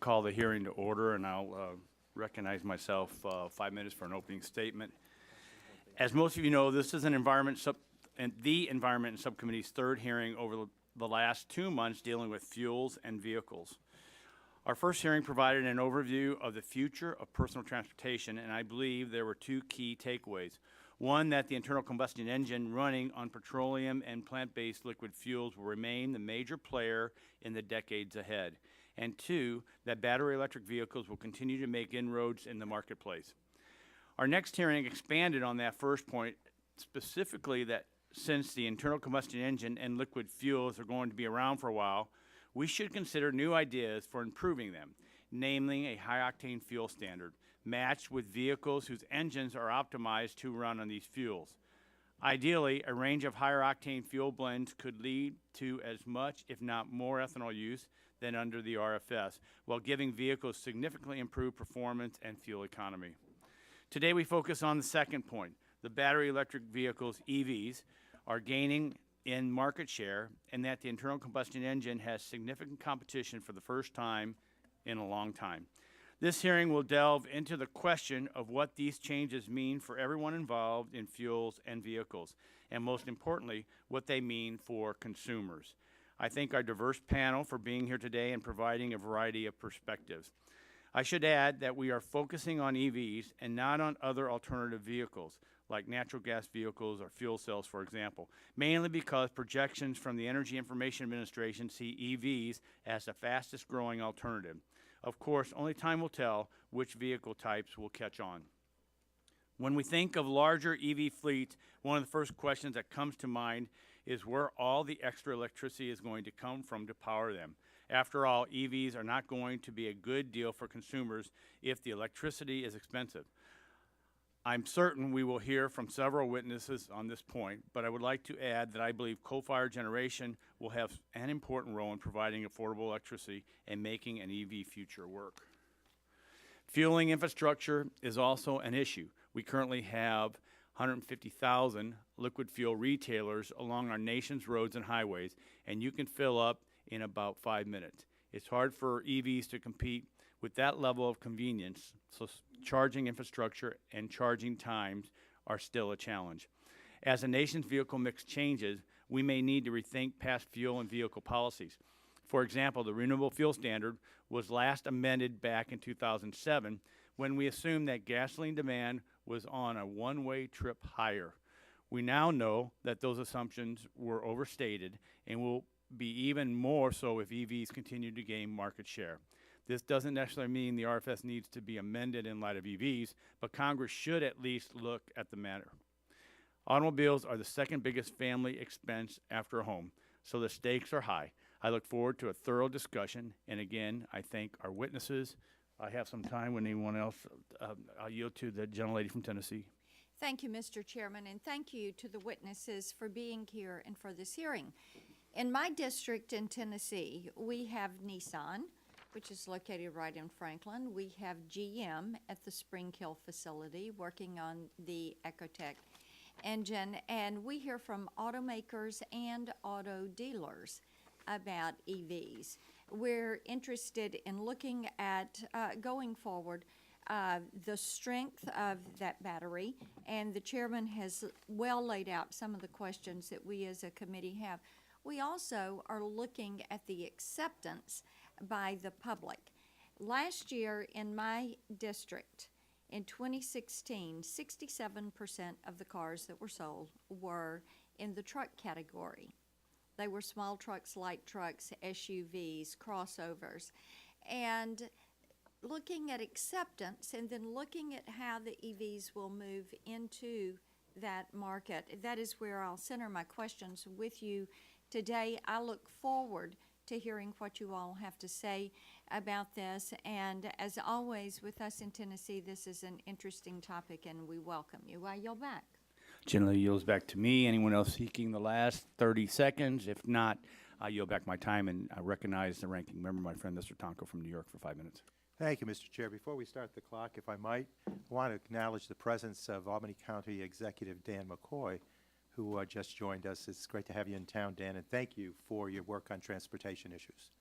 call the hearing to order, and I'll recognize myself 5 minutes for an opening statement. As most of you know, this is the Environment and Subcommittee's third hearing over the last 2 months dealing with fuels and vehicles. Our first hearing provided an overview of the future of personal transportation, and I believe there were two key takeaways. One, that the internal combustion engine running on petroleum and plant-based liquid fuels will remain the major player in the decades ahead. And two, that battery electric vehicles will continue to make inroads in the marketplace. Our next hearing expanded on that first point, specifically that since the internal combustion engine and liquid fuels are going to be around for a while, we should consider new ideas for improving them, namely a high-octane fuel standard, matched with vehicles whose engines are optimized to run on these fuels. Ideally, a range of higher octane fuel blends could lead to as much, if not more, ethanol use than under the RFS, while giving vehicles significantly improved performance and fuel economy. Today we focus on the second point. The battery electric vehicles, EVs, are gaining in market share, and that the internal combustion engine has significant competition for the first time in a long time. This hearing will delve into the question of what these changes mean for everyone involved in fuels and vehicles, and most importantly, what they mean for consumers. I thank our diverse panel for being here today and providing a variety of perspectives. I should add that we are focusing on EVs and not on other alternative vehicles, like natural gas vehicles or fuel cells, for example, mainly because projections from the Energy Information Administration see EVs as the fastest growing alternative. Of course, only time will tell which vehicle types will catch on. When we think of larger EV fleets, one of the first questions that comes to mind is where all the extra electricity is going to come from to power them. After all, EVs are not going to be a good deal for consumers if the electricity is expensive. I'm certain we will hear from several witnesses on this point, but I would like to add that I believe coal-fired generation will have an important role in providing affordable electricity and making an EV future work. Fueling infrastructure is also an issue. We currently have 150,000 liquid fuel retailers along our nation's roads and highways, and you can fill up in about 5 minutes. It's hard for EVs to compete with that level of convenience, so charging infrastructure and charging times are still a challenge. As the nation's vehicle mix changes, we may need to rethink past fuel and vehicle policies. For example, the Renewable Fuel Standard was last amended back in 2007 when we assumed that gasoline demand was on a one-way trip higher. We now know that those assumptions were overstated and will be even more so if EVs continue to gain market share. This doesn't necessarily mean the RFS needs to be amended in light of EVs, but Congress should at least look at the matter. Automobiles are the second biggest family expense after a home, so the stakes are high. I look forward to a thorough discussion, and again, I thank our witnesses. I have some time when anyone else, I'll yield to the gentlelady from Tennessee. Thank you, Mr. Chairman, and thank you to the witnesses for being here and for this hearing. In my district in Tennessee, we have Nissan, which is located right in Franklin. We have GM at the Spring Hill facility working on the Ecotec engine, and we hear from automakers and auto dealers about EVs. We're interested in looking at, going forward, the strength of that battery, and the chairman has well laid out some of the questions that we as a committee have. We also are looking at the acceptance by the public. Last year in my district, in 2016, 67% of the cars that were sold were in the truck category. They were small trucks, light trucks, SUVs, crossovers. And looking at acceptance and then looking at how the EVs will move into that market, that is where I'll center my questions with you today. I look forward to hearing what you all have to say about this. And as always with us in Tennessee, this is an interesting topic and we welcome you. I yield back. Generally yields back to me. Anyone else seeking the last 30 seconds? If not, I yield back my time and I recognize the ranking member, my friend Mr. Tonko from New York, for 5 minutes. Thank you, Mr. Chair. Before we start the clock, if I might, I want to acknowledge the presence of Albany County Executive Dan McCoy, who just joined us. It's great to have you in town, Dan, and thank you for your work on transportation issues.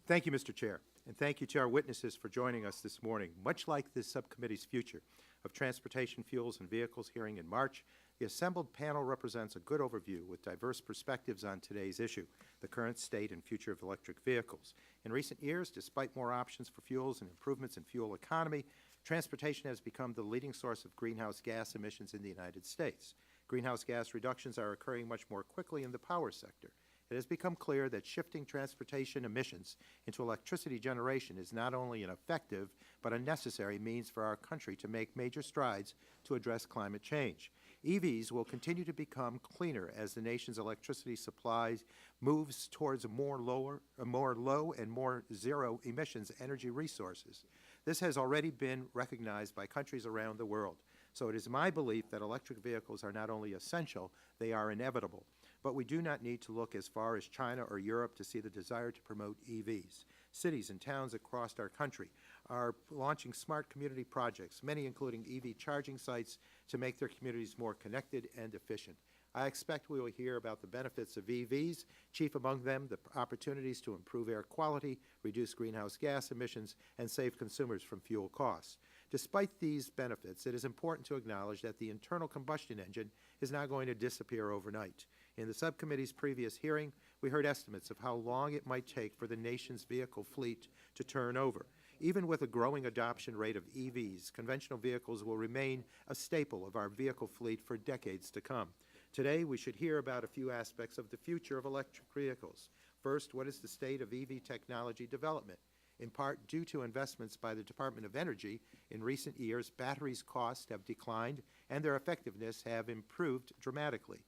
Thank you, Mr. Chair, and thank you to our witnesses for joining us this morning. Much like this subcommittee's future of transportation fuels and vehicles hearing in March, the assembled panel represents a good overview with diverse perspectives on today's issue, the current state and future of electric vehicles. In recent years, despite more options for fuels and improvements in fuel economy, transportation has become the leading source of greenhouse gas emissions in the United States. Greenhouse gas reductions are occurring much more quickly in the power sector. It has become clear that shifting transportation emissions into electricity generation is not only an effective but a necessary means for our country to make major strides to address climate change. EVs will continue to become cleaner as the nation's electricity supply moves towards more low and more zero emissions energy resources. This has already been recognized by countries around the world. So it is my belief that electric vehicles are not only essential, they are inevitable. But we do not need to look as far as China or Europe to see the desire to promote EVs. Cities and towns across our country are launching smart community projects, many including EV charging sites, to make their communities more connected and efficient. I expect we will hear about the benefits of EVs, chief among them the opportunities to improve air quality, reduce greenhouse gas emissions, and save consumers from fuel costs. Despite these benefits, it is important to acknowledge that the internal combustion engine is not going to disappear overnight. In the subcommittee's previous hearing, we heard estimates of how long it might take for the nation's vehicle fleet to turn over. Even with a growing adoption rate of EVs, conventional vehicles will remain a staple of our vehicle fleet for decades to come. Today, we should hear about a few aspects of the future of electric vehicles. First, what is the state of EV technology development? In part due to investments by the Department of Energy, in recent years, batteries' costs have declined and their effectiveness have improved dramatically.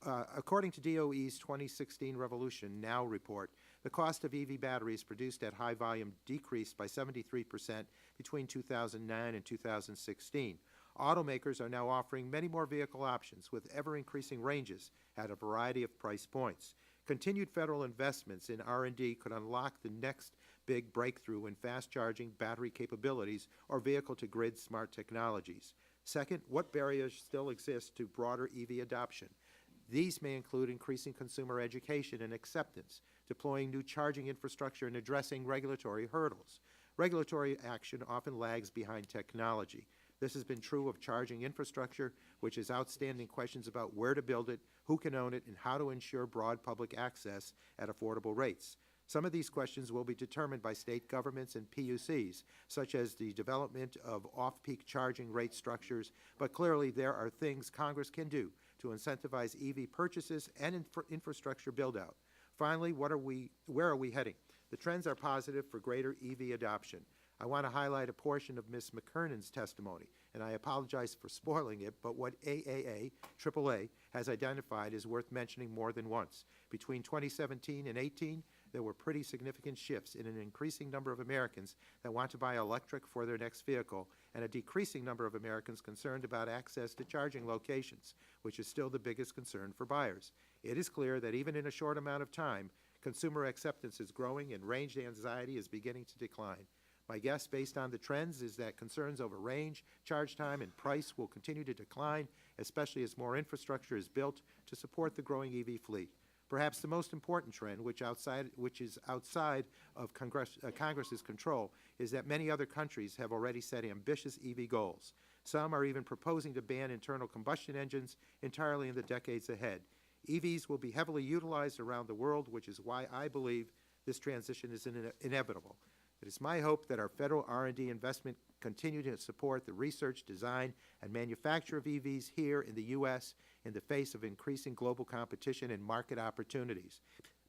According to DOE's 2016 Revolution Now report, the cost of EV batteries produced at high volume decreased by 73% between 2009 and 2016. Automakers are now offering many more vehicle options with ever-increasing ranges at a variety of price points. Continued federal investments in R&D could unlock the next big breakthrough in fast-charging battery capabilities or vehicle-to-grid smart technologies. Second, what barriers still exist to broader EV adoption? These may include increasing consumer education and acceptance, deploying new charging infrastructure, and addressing regulatory hurdles. Regulatory action often lags behind technology. This has been true of charging infrastructure, which has outstanding questions about where to build it, who can own it, and how to ensure broad public access at affordable rates. Some of these questions will be determined by state governments and PUCs, such as the development of off-peak charging rate structures, but clearly there are things Congress can do to incentivize EV purchases and infrastructure build-out. Finally, where are we heading? The trends are positive for greater EV adoption. I want to highlight a portion of Ms. McKernan's testimony, and I apologize for spoiling it, but what AAA has identified is worth mentioning more than once. Between 2017 and 18, there were pretty significant shifts in an increasing number of Americans that want to buy electric for their next vehicle, and a decreasing number of Americans concerned about access to charging locations, which is still the biggest concern for buyers. It is clear that even in a short amount of time, consumer acceptance is growing and range anxiety is beginning to decline. My guess, based on the trends, is that concerns over range, charge time, and price will continue to decline, especially as more infrastructure is built to support the growing EV fleet. Perhaps the most important trend, which is outside of Congress's control, is that many other countries have already set ambitious EV goals. Some are even proposing to ban internal combustion engines entirely in the decades ahead. EVs will be heavily utilized around the world, which is why I believe this transition is inevitable. It is my hope that our federal R&D investment continue to support the research, design, and manufacture of EVs here in the U.S. in the face of increasing global competition and market opportunities.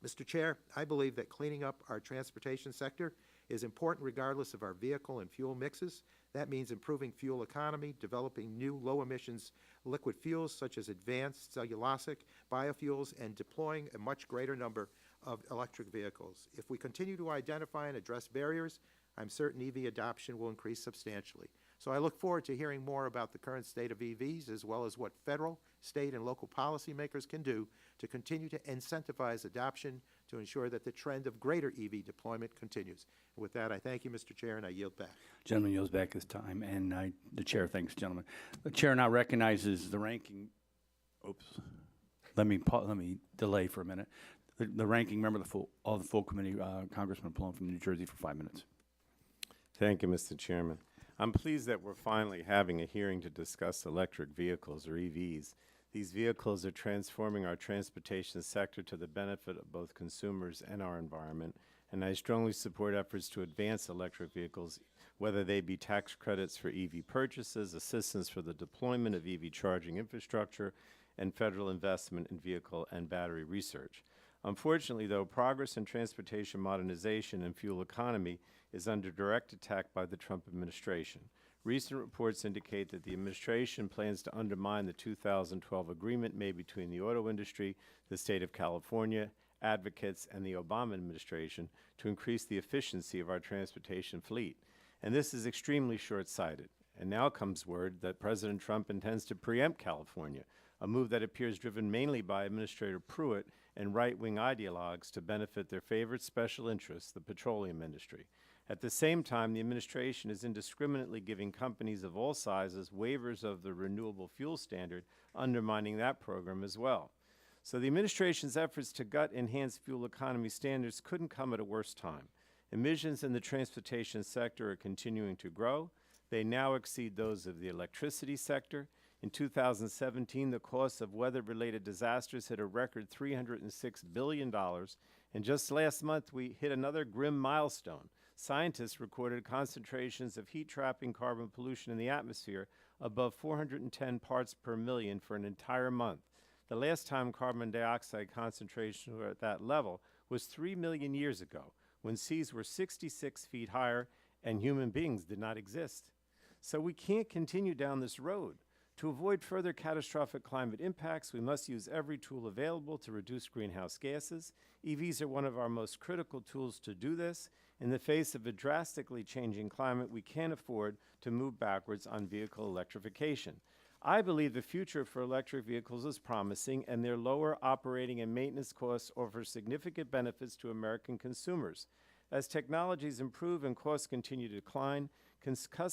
Mr. Chair, I believe that cleaning up our transportation sector is important regardless of our vehicle and fuel mixes. That means improving fuel economy, developing new low-emissions liquid fuels such as advanced cellulosic, biofuels, and deploying a much greater number of electric vehicles. If we continue to identify and address barriers, I'm certain EV adoption will increase substantially. So I look forward to hearing more about the current state of EVs, as well as what federal, state, and local policymakers can do to continue to incentivize adoption to ensure that the trend of greater EV deployment continues. And with that, I thank you, Mr. Chair, and I yield back. Gentleman yields back his time, and the chair thanks, gentlemen. The chair now recognizes the ranking. Oops. Let me delay for a minute. the ranking member of the full committee, Congressman Petroleum from New Jersey, for 5 minutes. Thank you, Mr. Chairman. I'm pleased that we're finally having a hearing to discuss electric vehicles, or EVs. These vehicles are transforming our transportation sector to the benefit of both consumers and our environment, and I strongly support efforts to advance electric vehicles, whether they be tax credits for EV purchases, assistance for the deployment of EV charging infrastructure, and federal investment in vehicle and battery research. Unfortunately, though, progress in transportation modernization and fuel economy is under direct attack by the Trump administration. Recent reports indicate that the administration plans to undermine the 2012 agreement made between the auto industry, the state of California, advocates, and the Obama administration to increase the efficiency of our transportation fleet. And this is extremely short-sighted. And now comes word that President Trump intends to preempt California, a move that appears driven mainly by Administrator Pruitt and right-wing ideologues to benefit their favorite special interest, the petroleum industry. At the same time, the administration is indiscriminately giving companies of all sizes waivers of the renewable fuel standard, undermining that program as well. So the administration's efforts to gut enhanced fuel economy standards couldn't come at a worse time. Emissions in the transportation sector are continuing to grow. They now exceed those of the electricity sector. In 2017, the cost of weather-related disasters hit a record $306 billion, and just last month we hit another grim milestone. Scientists recorded concentrations of heat-trapping carbon pollution in the atmosphere above 410 parts per million for an entire month. The last time carbon dioxide concentrations were at that level was 3 million years ago, when seas were 66 feet higher and human beings did not exist. So we can't continue down this road. To avoid further catastrophic climate impacts, we must use every tool available to reduce greenhouse gases. EVs are one of our most critical tools to do this. In the face of a drastically changing climate, we can't afford to move backwards on vehicle electrification. I believe the future for electric vehicles is promising, and their lower operating and maintenance costs offer significant benefits to American consumers. As technologies improve and costs continue to decline,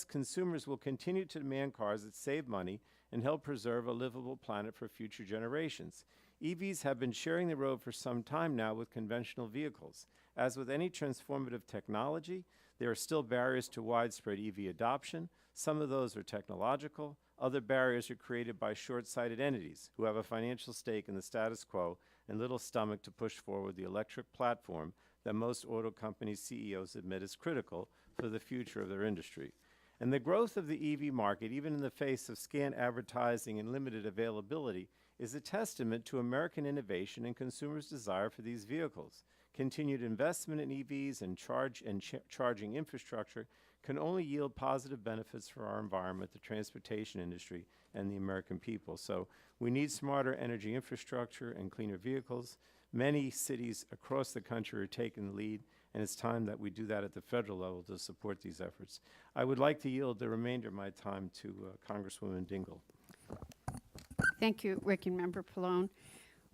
consumers will continue to demand cars that save money and help preserve a livable planet for future generations. EVs have been sharing the road for some time now with conventional vehicles. As with any transformative technology, there are still barriers to widespread EV adoption. Some of those are technological. Other barriers are created by short-sighted entities who have a financial stake in the status quo and little stomach to push forward the electric platform that most auto company CEOs admit is critical for the future of their industry. And the growth of the EV market, even in the face of scant advertising and limited availability, is a testament to American innovation and consumers' desire for these vehicles. Continued investment in EVs and charging infrastructure can only yield positive benefits for our environment, the transportation industry, and the American people. So we need smarter energy infrastructure and cleaner vehicles. Many cities across the country are taking the lead, and it's time that we do that at the federal level to support these efforts. I would like to yield the remainder of my time to Congresswoman Dingell. Thank you, Ranking Member Pallone.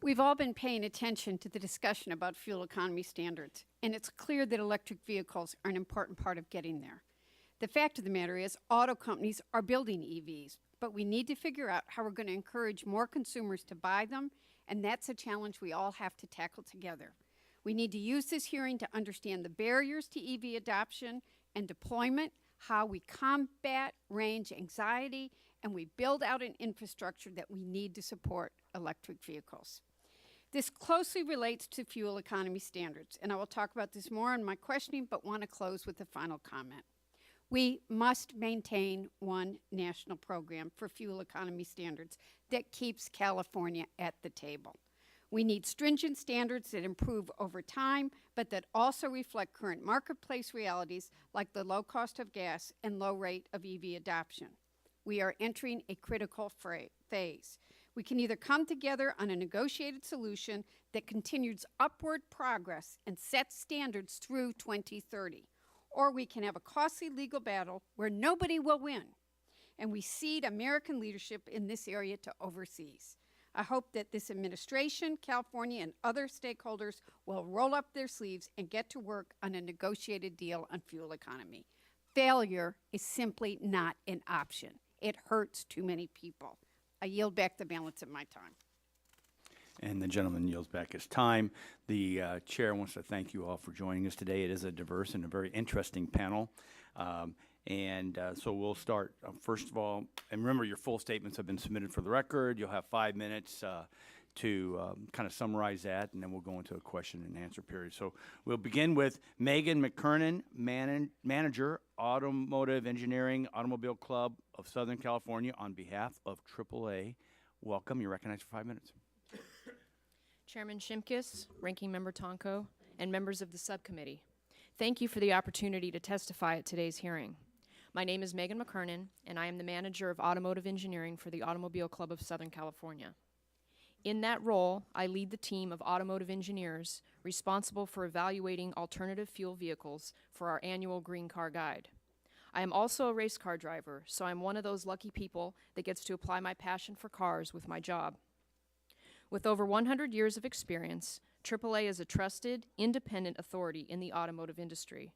We've all been paying attention to the discussion about fuel economy standards, and it's clear that electric vehicles are an important part of getting there. The fact of the matter is, auto companies are building EVs, but we need to figure out how we're going to encourage more consumers to buy them, and that's a challenge we all have to tackle together. We need to use this hearing to understand the barriers to EV adoption and deployment, how we combat range anxiety, and we build out an infrastructure that we need to support electric vehicles. This closely relates to fuel economy standards, and I will talk about this more in my questioning, but want to close with a final comment. We must maintain one national program for fuel economy standards that keeps California at the table. We need stringent standards that improve over time, but that also reflect current marketplace realities like the low cost of gas and low rate of EV adoption. We are entering a critical phase. We can either come together on a negotiated solution that continues upward progress and sets standards through 2030, or we can have a costly legal battle where nobody will win, and we cede American leadership in this area to overseas. I hope that this administration, California, and other stakeholders will roll up their sleeves and get to work on a negotiated deal on fuel economy. Failure is simply not an option. It hurts too many people. I yield back the balance of my time. And the gentleman yields back his time. The chair wants to thank you all for joining us today. It is a diverse and a very interesting panel. So we'll start. First of all, and remember, your full statements have been submitted for the record. You'll have 5 minutes to kind of summarize that, and then we'll go into a question and answer period. So we'll begin with Megan McKernan, Manager, Automotive Engineering, Automobile Club of Southern California, on behalf of AAA. Welcome. You're recognized for 5 minutes. Chairman Shimkus, Ranking Member Tonko, and members of the subcommittee. Thank you for the opportunity to testify at today's hearing. My name is Megan McKernan, and I am the Manager of Automotive Engineering for the Automobile Club of Southern California. In that role, I lead the team of automotive engineers responsible for evaluating alternative fuel vehicles for our annual Green Car Guide. I am also a race car driver, so I'm one of those lucky people that gets to apply my passion for cars with my job. With over 100 years of experience, AAA is a trusted, independent authority in the automotive industry.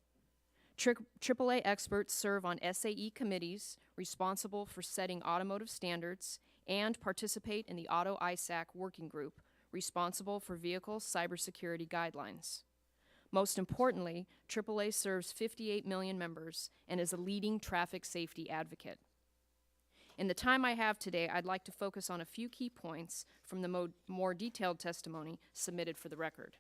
AAA experts serve on SAE committees responsible for setting automotive standards and participate in the Auto ISAC working group responsible for vehicle cybersecurity guidelines. Most importantly, AAA serves 58 million members and is a leading traffic safety advocate. In the time I have today, I'd like to focus on a few key points from the more detailed testimony submitted for the record.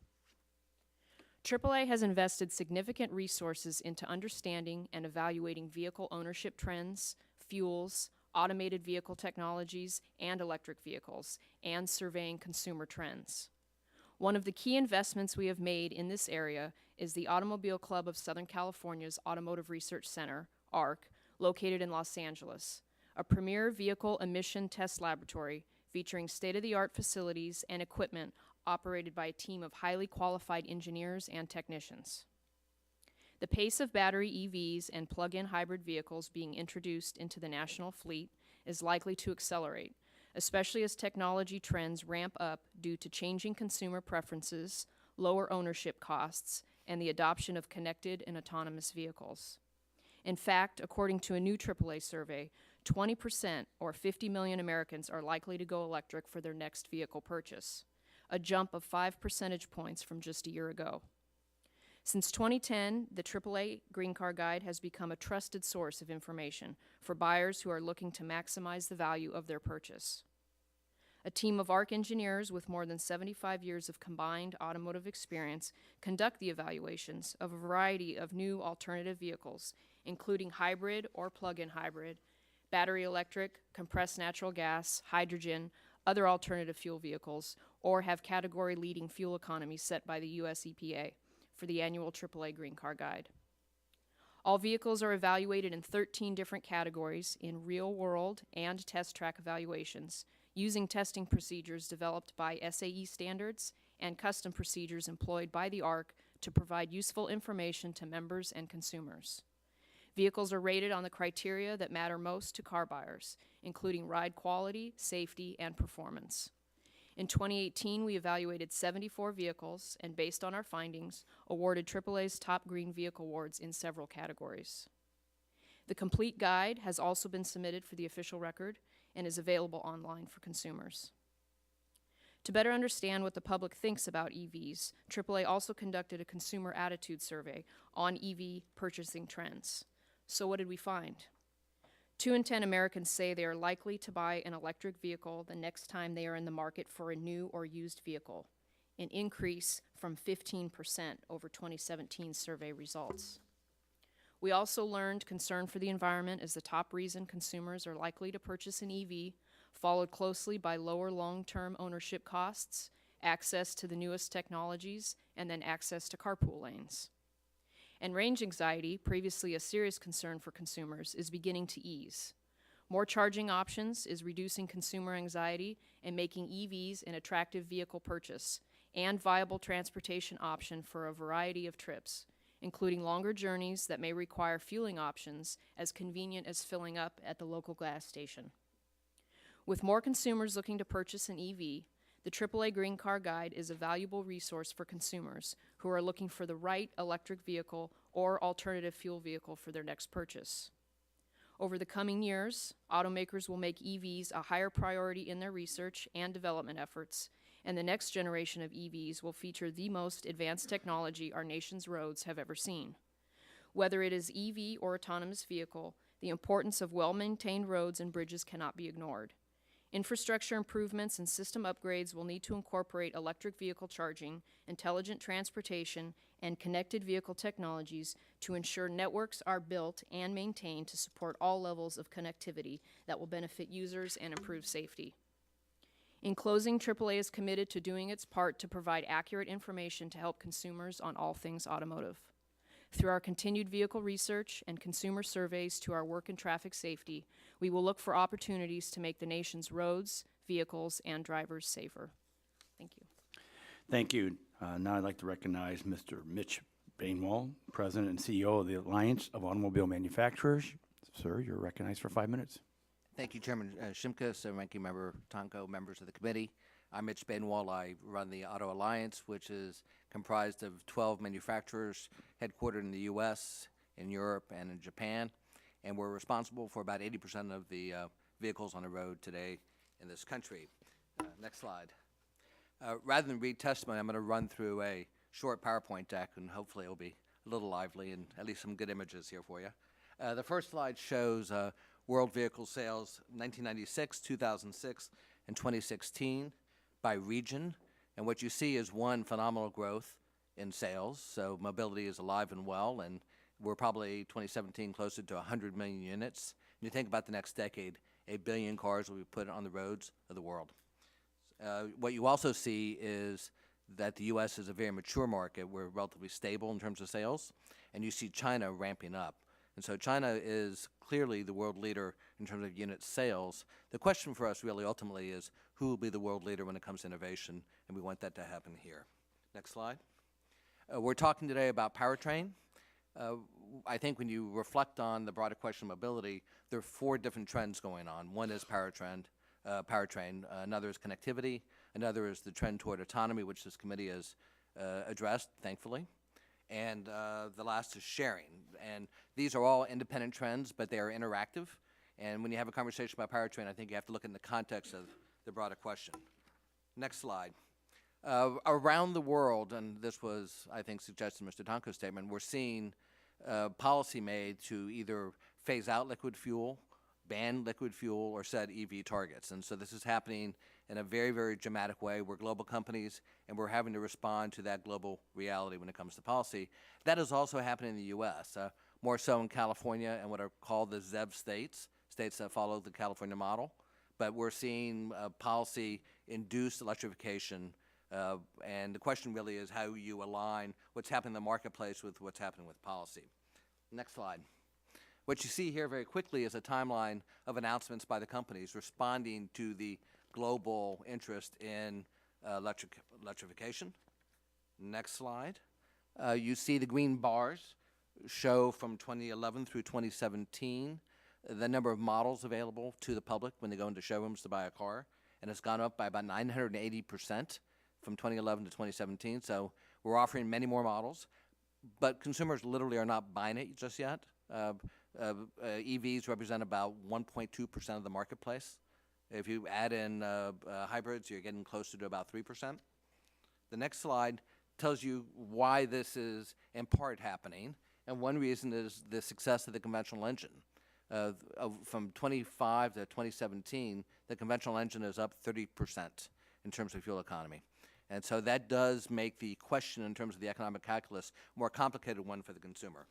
AAA has invested significant resources into understanding and evaluating vehicle ownership trends, fuels, automated vehicle technologies, and electric vehicles, and surveying consumer trends. One of the key investments we have made in this area is the Automobile Club of Southern California's Automotive Research Center, ARC, located in Los Angeles, a premier vehicle emission test laboratory featuring state-of-the-art facilities and equipment operated by a team of highly qualified engineers and technicians. The pace of battery EVs and plug-in hybrid vehicles being introduced into the national fleet is likely to accelerate, especially as technology trends ramp up due to changing consumer preferences, lower ownership costs, and the adoption of connected and autonomous vehicles. In fact, according to a new AAA survey, 20%, or 50 million Americans, are likely to go electric for their next vehicle purchase, a jump of 5 percentage points from just a year ago. Since 2010, the AAA Green Car Guide has become a trusted source of information for buyers who are looking to maximize the value of their purchase. A team of ARC engineers with more than 75 years of combined automotive experience conduct the evaluations of a variety of new alternative vehicles, including hybrid or plug-in hybrid, battery electric, compressed natural gas, hydrogen, other alternative fuel vehicles, or have category-leading fuel economy set by the U.S. EPA for the annual AAA Green Car Guide. All vehicles are evaluated in 13 different categories in real-world and test track evaluations, using testing procedures developed by SAE standards and custom procedures employed by the ARC to provide useful information to members and consumers. Vehicles are rated on the criteria that matter most to car buyers, including ride quality, safety, and performance. In 2018, we evaluated 74 vehicles and, based on our findings, awarded AAA's top green vehicle awards in several categories. The complete guide has also been submitted for the official record and is available online for consumers. To better understand what the public thinks about EVs, AAA also conducted a consumer attitude survey on EV purchasing trends. So what did we find? 2 in 10 Americans say they are likely to buy an electric vehicle the next time they are in the market for a new or used vehicle, an increase from 15% over 2017 survey results. We also learned concern for the environment is the top reason consumers are likely to purchase an EV, followed closely by lower long-term ownership costs, access to the newest technologies, and then access to carpool lanes. And range anxiety, previously a serious concern for consumers, is beginning to ease. More charging options is reducing consumer anxiety and making EVs an attractive vehicle purchase and viable transportation option for a variety of trips, including longer journeys that may require fueling options as convenient as filling up at the local gas station. With more consumers looking to purchase an EV, the AAA Green Car Guide is a valuable resource for consumers who are looking for the right electric vehicle or alternative fuel vehicle for their next purchase. Over the coming years, automakers will make EVs a higher priority in their research and development efforts, and the next generation of EVs will feature the most advanced technology our nation's roads have ever seen. Whether it is EV or autonomous vehicle, the importance of well-maintained roads and bridges cannot be ignored. Infrastructure improvements and system upgrades will need to incorporate electric vehicle charging, intelligent transportation, and connected vehicle technologies to ensure networks are built and maintained to support all levels of connectivity that will benefit users and improve safety. In closing, AAA is committed to doing its part to provide accurate information to help consumers on all things automotive. Through our continued vehicle research and consumer surveys to our work and traffic safety, we will look for opportunities to make the nation's roads, vehicles, and drivers safer. Thank you. Thank you. Now I'd like to recognize Mr. Mitch Bainwall, President and CEO of the Alliance of Automobile Manufacturers. Sir, you're recognized for 5 minutes. Thank you, Chairman Shimkus and Ranking Member Tonko, members of the committee. I'm Mitch Bainwall. I run the Auto Alliance, which is comprised of 12 manufacturers headquartered in the U.S., in Europe, and in Japan. And we're responsible for about 80% of the vehicles on the road today in this country. Next slide. Rather than read testimony, I'm going to run through a short PowerPoint deck, and hopefully it'll be a little lively and at least some good images here for you. The first slide shows world vehicle sales 1996, 2006, and 2016 by region. And what you see is one, phenomenal growth in sales. So mobility is alive and well, and we're probably 2017 closer to 100 million units. And you think about the next decade, 8 billion cars will be put on the roads of the world. What you also see is that the U.S. is a very mature market. We're relatively stable in terms of sales, and you see China ramping up. And so China is clearly the world leader in terms of unit sales. The question for us really ultimately is who will be the world leader when it comes to innovation, and we want that to happen here. Next slide. We're talking today about powertrain. I think when you reflect on the broader question of mobility, there are 4 different trends going on. One is powertrain, another is connectivity, another is the trend toward autonomy, which this committee has addressed, thankfully. And the last is sharing. And these are all independent trends, but they are interactive. And when you have a conversation about powertrain, I think you have to look in the context of the broader question. Next slide. Around the world, and this was, I think, suggested in Mr. Tonko's statement, we're seeing policy made to either phase out liquid fuel, ban liquid fuel, or set EV targets. And so this is happening in a very, very dramatic way. We're global companies, and we're having to respond to that global reality when it comes to policy. That is also happening in the U.S., more so in California and what are called the ZEV states, states that follow the California model. But we're seeing policy-induced electrification, and the question really is how you align what's happening in the marketplace with what's happening with policy. Next slide. What you see here very quickly is a timeline of announcements by the companies responding to the global interest in electrification. Next slide. You see the green bars show from 2011 through 2017 the number of models available to the public when they go into showrooms to buy a car, and it's gone up by about 980% from 2011 to 2017. So we're offering many more models, but consumers literally are not buying it just yet. EVs represent about 1.2% of the marketplace. If you add in hybrids, you're getting closer to about 3%. The next slide tells you why this is in part happening, and one reason is the success of the conventional engine. From 25 to 2017, the conventional engine is up 30% in terms of fuel economy. And so that does make the question in terms of the economic calculus more complicated one for the consumer.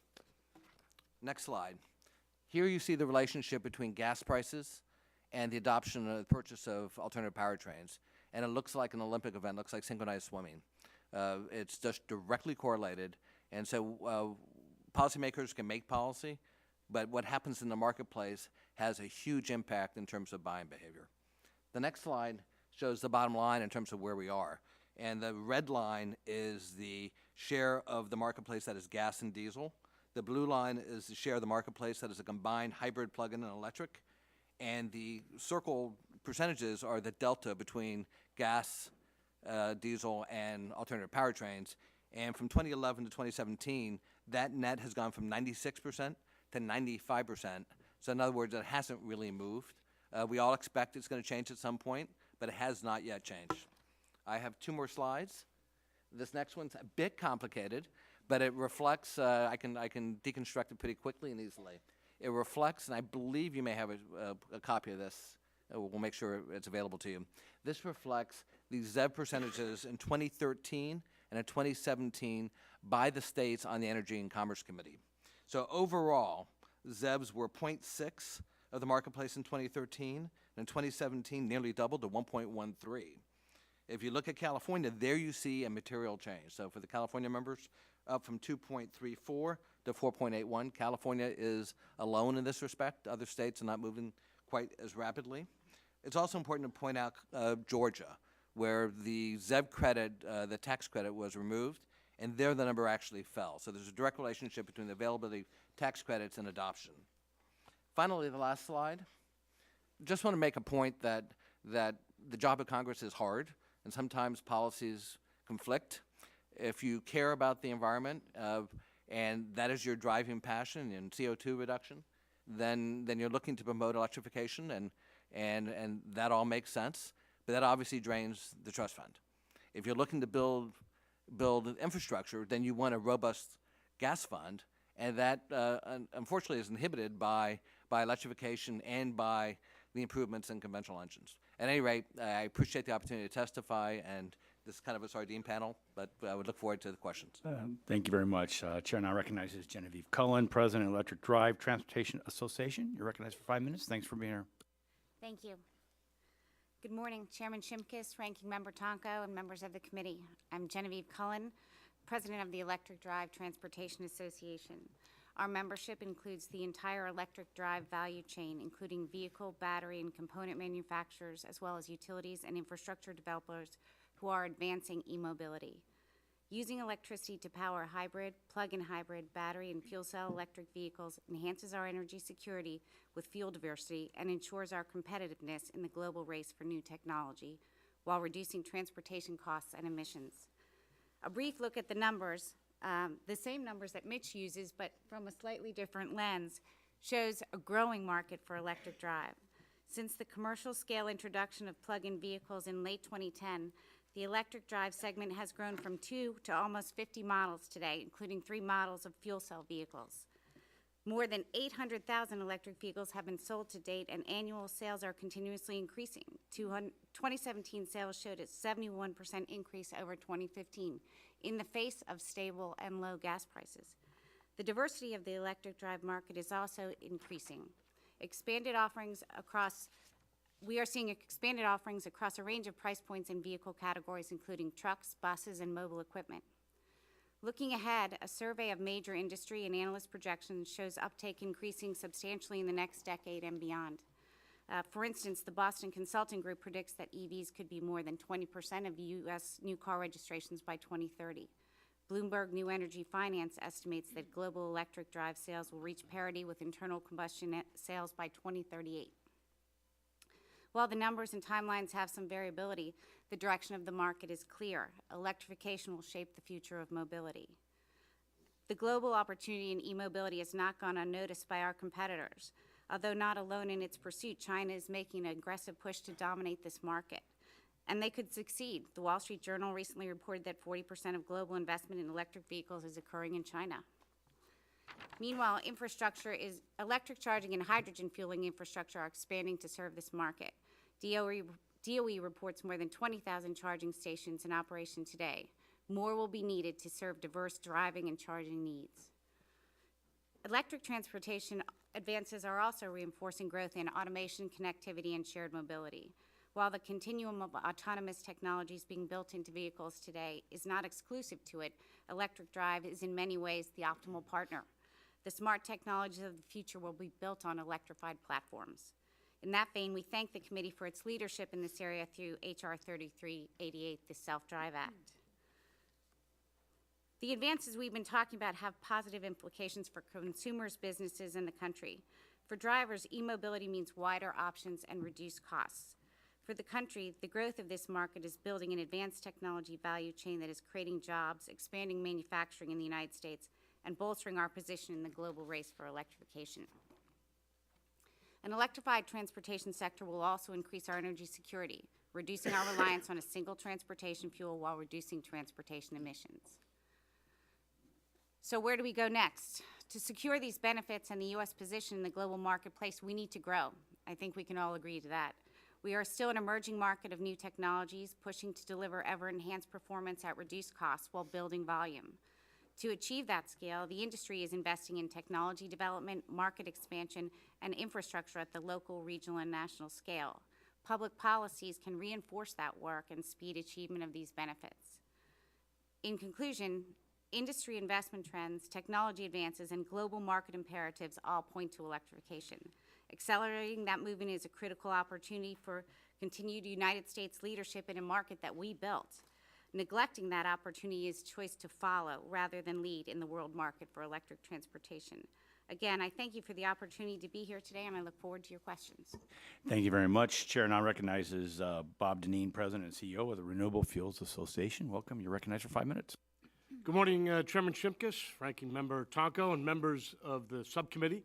Next slide. Here you see the relationship between gas prices and the adoption and the purchase of alternative powertrains. And it looks like an Olympic event, looks like synchronized swimming. It's just directly correlated. And so policymakers can make policy, but what happens in the marketplace has a huge impact in terms of buying behavior. The next slide shows the bottom line in terms of where we are. And the red line is the share of the marketplace that is gas and diesel. The blue line is the share of the marketplace that is a combined hybrid plug-in and electric. And the circle percentages are the delta between gas, diesel, and alternative powertrains. And from 2011 to 2017, that net has gone from 96% to 95%. So in other words, it hasn't really moved. We all expect it's going to change at some point, but it has not yet changed. I have 2 more slides. This next one's a bit complicated, but it reflects, I can deconstruct it pretty quickly and easily. It reflects, and I believe you may have a copy of this. We'll make sure it's available to you. This reflects the ZEV percentages in 2013 and in 2017 by the states on the Energy and Commerce Committee. So overall, ZEVs were 0.6 of the marketplace in 2013, and in 2017 nearly doubled to 1.13. If you look at California, there you see a material change. So for the California members, up from 2.34 to 4.81. California is alone in this respect. Other states are not moving quite as rapidly. It's also important to point out Georgia, where the ZEV credit, the tax credit, was removed, and there the number actually fell. So there's a direct relationship between the availability of tax credits and adoption. Finally, the last slide. Just want to make a point that the job of Congress is hard, and sometimes policies conflict. If you care about the environment, and that is your driving passion in CO2 reduction, then you're looking to promote electrification, and that all makes sense. But that obviously drains the trust fund. If you're looking to build infrastructure, then you want a robust gas fund, and that unfortunately is inhibited by electrification and by the improvements in conventional engines. At any rate, I appreciate the opportunity to testify, and this is kind of a sardine panel, but I would look forward to the questions. Thank you very much. Chair now recognizes Genevieve Cullen, President, Electric Drive Transportation Association. You're recognized for 5 minutes. Thanks for being here. Thank you. Good morning, Chairman Shimkus, Ranking Member Tonko, and members of the committee. I'm Genevieve Cullen, President of the Electric Drive Transportation Association. Our membership includes the entire electric drive value chain, including vehicle, battery, and component manufacturers, as well as utilities and infrastructure developers who are advancing e-mobility. Using electricity to power hybrid, plug-in hybrid, battery, and fuel cell electric vehicles enhances our energy security with fuel diversity and ensures our competitiveness in the global race for new technology, while reducing transportation costs and emissions. A brief look at the numbers, the same numbers that Mitch uses, but from a slightly different lens, shows a growing market for electric drive. Since the commercial scale introduction of plug-in vehicles in late 2010, the electric drive segment has grown from 2 to almost 50 models today, including 3 models of fuel cell vehicles. More than 800,000 electric vehicles have been sold to date, and annual sales are continuously increasing. 2017 sales showed a 71% increase over 2015 in the face of stable and low gas prices. The diversity of the electric drive market is also increasing. We are seeing expanded offerings across a range of price points and vehicle categories, including trucks, buses, and mobile equipment. Looking ahead, a survey of major industry and analyst projections shows uptake increasing substantially in the next decade and beyond. For instance, the Boston Consulting Group predicts that EVs could be more than 20% of U.S. new car registrations by 2030. Bloomberg New Energy Finance estimates that global electric drive sales will reach parity with internal combustion sales by 2038. While the numbers and timelines have some variability, the direction of the market is clear. Electrification will shape the future of mobility. The global opportunity in e-mobility has not gone unnoticed by our competitors. Although not alone in its pursuit, China is making an aggressive push to dominate this market. And they could succeed. The Wall Street Journal recently reported that 40% of global investment in electric vehicles is occurring in China. Meanwhile, electric charging and hydrogen fueling infrastructure are expanding to serve this market. DOE reports more than 20,000 charging stations in operation today. More will be needed to serve diverse driving and charging needs. Electric transportation advances are also reinforcing growth in automation, connectivity, and shared mobility. While the continuum of autonomous technologies being built into vehicles today is not exclusive to it, electric drive is in many ways the optimal partner. The smart technologies of the future will be built on electrified platforms. In that vein, we thank the committee for its leadership in this area through H.R. 3388, the Self-Drive Act. The advances we've been talking about have positive implications for consumers, businesses, and the country. For drivers, e-mobility means wider options and reduced costs. For the country, the growth of this market is building an advanced technology value chain that is creating jobs, expanding manufacturing in the United States, and bolstering our position in the global race for electrification. An electrified transportation sector will also increase our energy security. reducing our reliance on a single transportation fuel while reducing transportation emissions. So where do we go next? To secure these benefits and the U.S. position in the global marketplace, we need to grow. I think we can all agree to that. We are still an emerging market of new technologies, pushing to deliver ever-enhanced performance at reduced costs while building volume. To achieve that scale, the industry is investing in technology development, market expansion, and infrastructure at the local, regional, and national scale. Public policies can reinforce that work and speed achievement of these benefits. In conclusion, industry investment trends, technology advances, and global market imperatives all point to electrification. Accelerating that movement is a critical opportunity for continued United States leadership in a market that we built. Neglecting that opportunity is a choice to follow rather than lead in the world market for electric transportation. Again, I thank you for the opportunity to be here today, and I look forward to your questions. Thank you very much. Chair now recognizes Bob Dineen, President and CEO of the Renewable Fuels Association. Welcome. You're recognized for 5 minutes. Good morning, Chairman Shimkus, Ranking Member Tonko, and members of the subcommittee.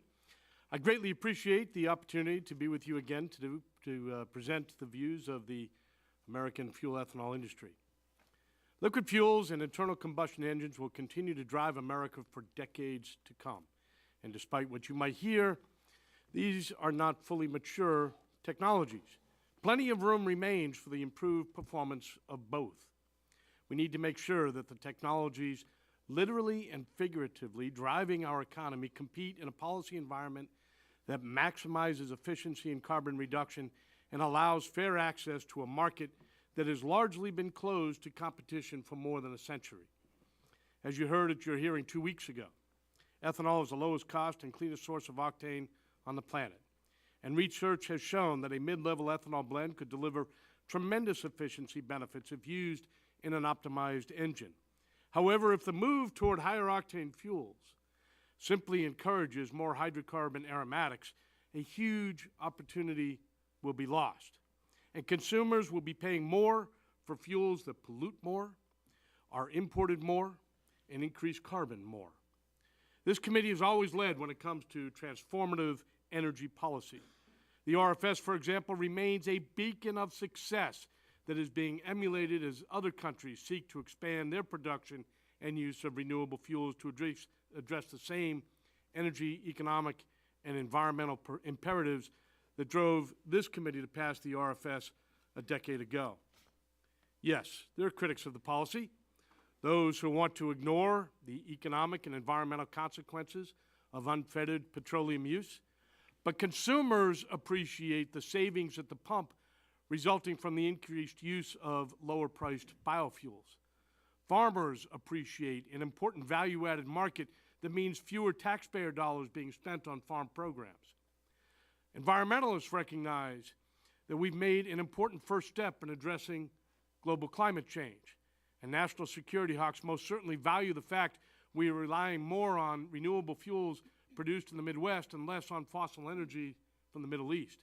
I greatly appreciate the opportunity to be with you again to present the views of the American fuel ethanol industry. Liquid fuels and internal combustion engines will continue to drive America for decades to come. And despite what you might hear, these are not fully mature technologies. Plenty of room remains for the improved performance of both. We need to make sure that the technologies, literally and figuratively driving our economy, compete in a policy environment that maximizes efficiency and carbon reduction and allows fair access to a market that has largely been closed to competition for more than a century. As you heard at your hearing 2 weeks ago, ethanol is the lowest cost and cleanest source of octane on the planet. And research has shown that a mid-level ethanol blend could deliver tremendous efficiency benefits if used in an optimized engine. However, if the move toward higher octane fuels simply encourages more hydrocarbon aromatics, a huge opportunity will be lost. And consumers will be paying more for fuels that pollute more, are imported more, and increase carbon more. This committee has always led when it comes to transformative energy policy. The RFS, for example, remains a beacon of success that is being emulated as other countries seek to expand their production and use of renewable fuels to address the same energy, economic, and environmental imperatives that drove this committee to pass the RFS a decade ago. Yes, there are critics of the policy, those who want to ignore the economic and environmental consequences of unfettered petroleum use, but consumers appreciate the savings at the pump resulting from the increased use of lower-priced biofuels. Farmers appreciate an important value-added market that means fewer taxpayer dollars being spent on farm programs. Environmentalists recognize that we've made an important first step in addressing global climate change, and national security hawks most certainly value the fact we are relying more on renewable fuels produced in the Midwest and less on fossil energy from the Middle East.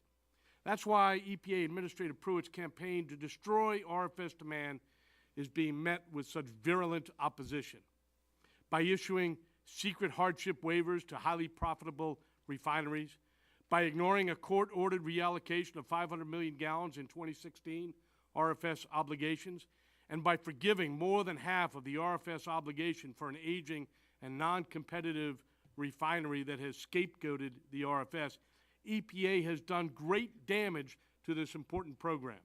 That's why EPA Administrator Pruitt's campaign to destroy RFS demand is being met with such virulent opposition. By issuing secret hardship waivers to highly profitable refineries, by ignoring a court-ordered reallocation of 500 million gallons in 2016 RFS obligations, and by forgiving more than half of the RFS obligation for an aging and non-competitive refinery that has scapegoated the RFS, EPA has done great damage to this important program.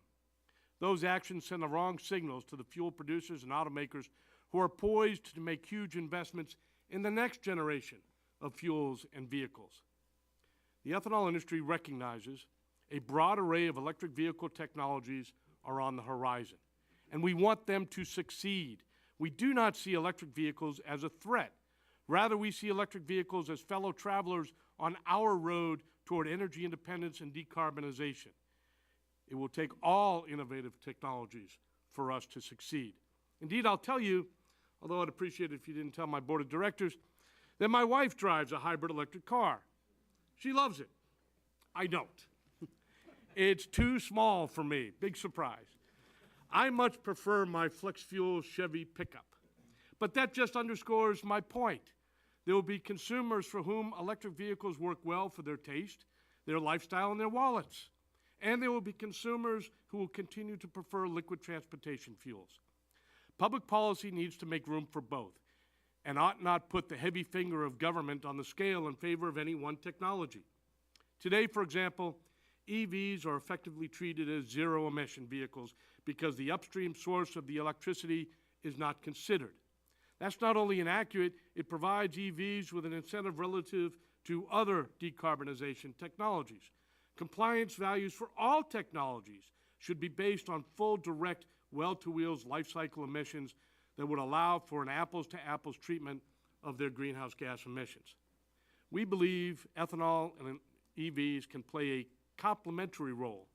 Those actions send the wrong signals to the fuel producers and automakers who are poised to make huge investments in the next generation of fuels and vehicles. The ethanol industry recognizes a broad array of electric vehicle technologies are on the horizon, and we want them to succeed. We do not see electric vehicles as a threat. Rather, we see electric vehicles as fellow travelers on our road toward energy independence and decarbonization. It will take all innovative technologies for us to succeed. Indeed, I'll tell you, although I'd appreciate it if you didn't tell my board of directors, that my wife drives a hybrid electric car. She loves it. I don't. It's too small for me. Big surprise. I much prefer my flex fuel Chevy pickup. But that just underscores my point. There will be consumers for whom electric vehicles work well for their taste, their lifestyle, and their wallets. and there will be consumers who will continue to prefer liquid transportation fuels. Public policy needs to make room for both and ought not put the heavy finger of government on the scale in favor of any one technology. Today, for example, EVs are effectively treated as zero-emission vehicles because the upstream source of the electricity is not considered. That's not only inaccurate, it provides EVs with an incentive relative to other decarbonization technologies. Compliance values for all technologies should be based on full direct well-to-wheels life cycle emissions that would allow for an apples-to-apples treatment of their greenhouse gas emissions. We believe ethanol and EVs can play a complementary role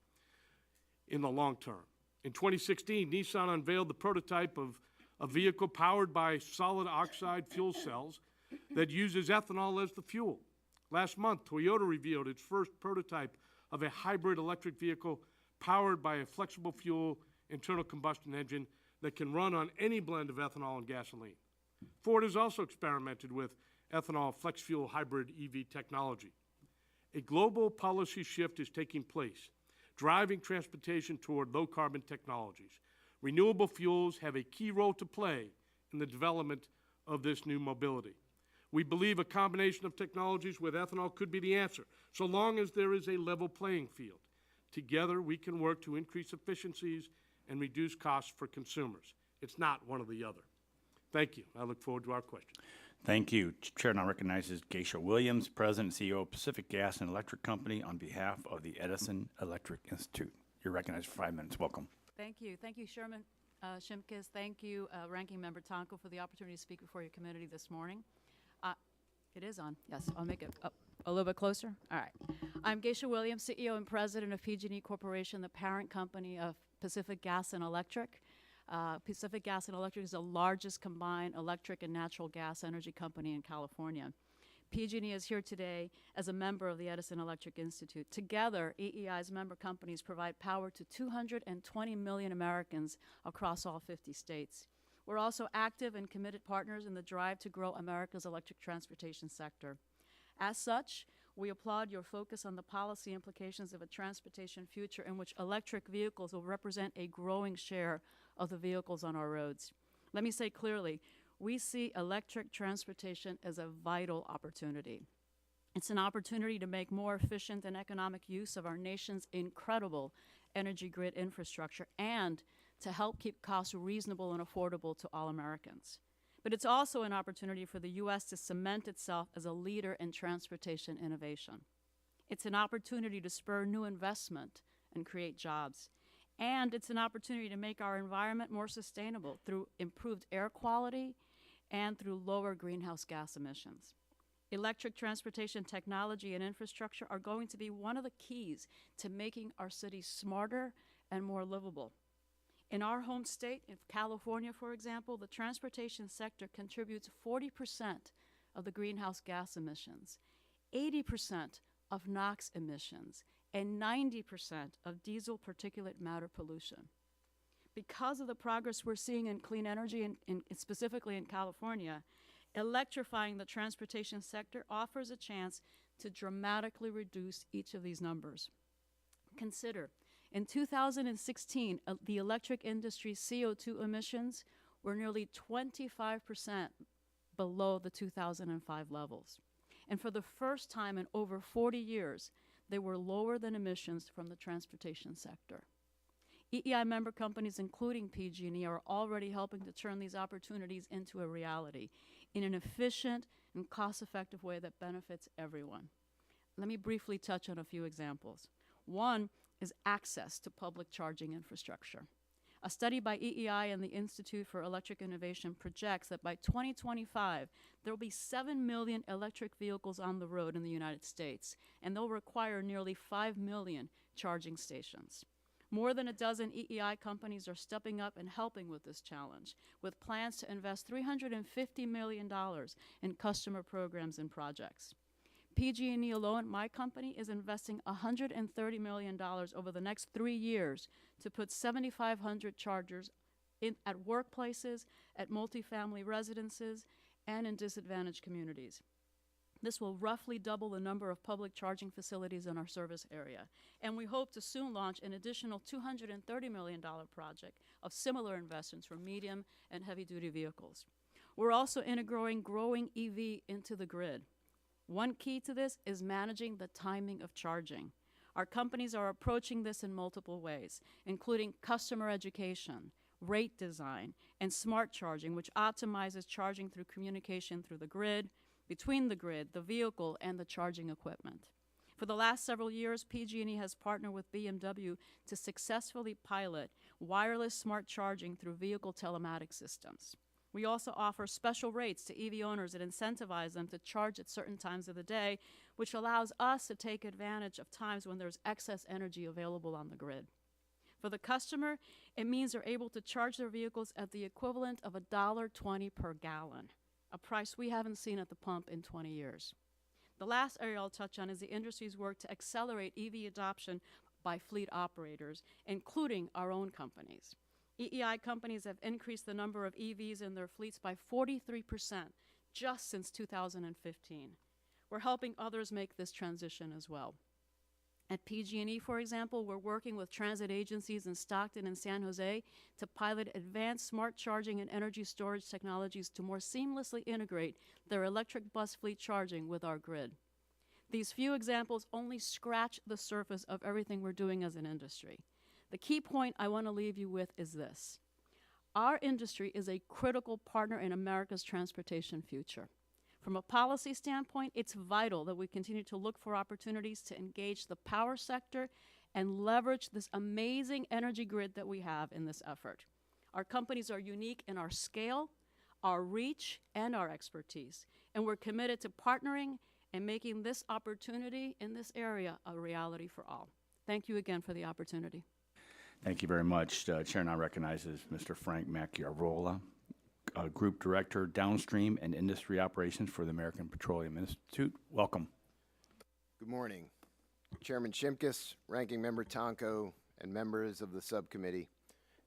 in the long term. In 2016, Nissan unveiled the prototype of a vehicle powered by solid oxide fuel cells that uses ethanol as the fuel. Last month, Toyota revealed its first prototype of a hybrid electric vehicle powered by a flexible fuel internal combustion engine that can run on any blend of ethanol and gasoline. Ford has also experimented with ethanol flex fuel hybrid EV technology. A global policy shift is taking place, driving transportation toward low-carbon technologies. Renewable fuels have a key role to play in the development of this new mobility. We believe a combination of technologies with ethanol could be the answer, so long as there is a level playing field. Together, we can work to increase efficiencies and reduce costs for consumers. It's not one or the other. Thank you. I look forward to our questions. Thank you. Chair now recognizes Geisha Williams, President and CEO of Pacific Gas and Electric Company, on behalf of the Edison Electric Institute. You're recognized for 5 minutes. Welcome. Thank you. Thank you, Chairman Shimkus. Thank you, Ranking Member Tonko, for the opportunity to speak before your committee this morning. It is on. Yes, I'll make it up a little bit closer. All right. I'm Geisha Williams, CEO and President of PG&E Corporation, the parent company of Pacific Gas and Electric. Pacific Gas and Electric is the largest combined electric and natural gas energy company in California. PG&E is here today as a member of the Edison Electric Institute. Together, EEI's member companies provide power to 220 million Americans across all 50 states. We're also active and committed partners in the drive to grow America's electric transportation sector. As such, we applaud your focus on the policy implications of a transportation future in which electric vehicles will represent a growing share of the vehicles on our roads. Let me say clearly, we see electric transportation as a vital opportunity. It's an opportunity to make more efficient and economic use of our nation's incredible energy grid infrastructure and to help keep costs reasonable and affordable to all Americans. But it's also an opportunity for the U.S. to cement itself as a leader in transportation innovation. It's an opportunity to spur new investment and create jobs. And it's an opportunity to make our environment more sustainable through improved air quality and through lower greenhouse gas emissions. Electric transportation technology and infrastructure are going to be one of the keys to making our cities smarter and more livable. In our home state, in California, for example, the transportation sector contributes 40% of the greenhouse gas emissions, 80% of NOx emissions, and 90% of diesel particulate matter pollution. Because of the progress we're seeing in clean energy, specifically in California, electrifying the transportation sector offers a chance to dramatically reduce each of these numbers. Consider, in 2016, the electric industry's CO2 emissions were nearly 25% below the 2005 levels. And for the first time in over 40 years, they were lower than emissions from the transportation sector. EEI member companies, including PG&E, are already helping to turn these opportunities into a reality in an efficient and cost-effective way that benefits everyone. Let me briefly touch on a few examples. One is access to public charging infrastructure. A study by EEI and the Institute for Electric Innovation projects that by 2025, there will be 7 million electric vehicles on the road in the United States, and they'll require nearly 5 million charging stations. More than a dozen EEI companies are stepping up and helping with this challenge, with plans to invest $350 million in customer programs and projects. PG&E alone, my company, is investing $130 million over the next 3 years to put 7,500 chargers at workplaces, at multifamily residences, and in disadvantaged communities. This will roughly double the number of public charging facilities in our service area. And we hope to soon launch an additional $230 million project of similar investments for medium and heavy-duty vehicles. We're also integrating growing EV into the grid. One key to this is managing the timing of charging. Our companies are approaching this in multiple ways, including customer education, rate design, and smart charging, which optimizes charging through communication through the grid, between the grid, the vehicle, and the charging equipment. For the last several years, PG&E has partnered with BMW to successfully pilot wireless smart charging through vehicle telematics systems. We also offer special rates to EV owners that incentivize them to charge at certain times of the day, which allows us to take advantage of times when there's excess energy available on the grid. For the customer, it means they're able to charge their vehicles at the equivalent of $1.20 per gallon, a price we haven't seen at the pump in 20 years. The last area I'll touch on is the industry's work to accelerate EV adoption by fleet operators, including our own companies. EEI companies have increased the number of EVs in their fleets by 43% just since 2015. We're helping others make this transition as well. At PG&E, for example, we're working with transit agencies in Stockton and San Jose to pilot advanced smart charging and energy storage technologies to more seamlessly integrate their electric bus fleet charging with our grid. These few examples only scratch the surface of everything we're doing as an industry. The key point I want to leave you with is this. Our industry is a critical partner in America's transportation future. From a policy standpoint, it's vital that we continue to look for opportunities to engage the power sector and leverage this amazing energy grid that we have in this effort. Our companies are unique in our scale, our reach, and our expertise, and we're committed to partnering and making this opportunity in this area a reality for all. Thank you again for the opportunity. Thank you very much. Chair now recognizes Mr. Frank Macchiarola, Group Director, Downstream and Industry Operations for the American Petroleum Institute. Welcome. Good morning. Chairman Shimkus, Ranking Member Tonko, and members of the subcommittee.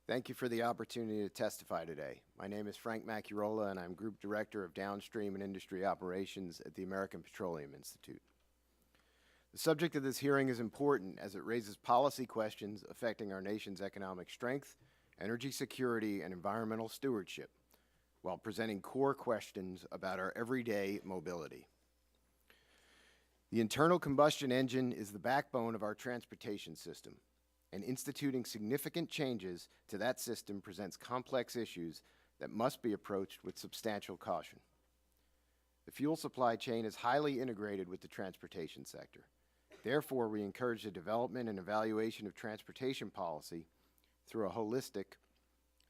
Thank you for the opportunity to testify today. My name is Frank Macchiarola, and I'm Group Director of Downstream and Industry Operations at the American Petroleum Institute. The subject of this hearing is important as it raises policy questions affecting our nation's economic strength, energy security, and environmental stewardship, while presenting core questions about our everyday mobility. The internal combustion engine is the backbone of our transportation system, and instituting significant changes to that system presents complex issues that must be approached with substantial caution. The fuel supply chain is highly integrated with the transportation sector. Therefore, we encourage the development and evaluation of transportation policy through a holistic,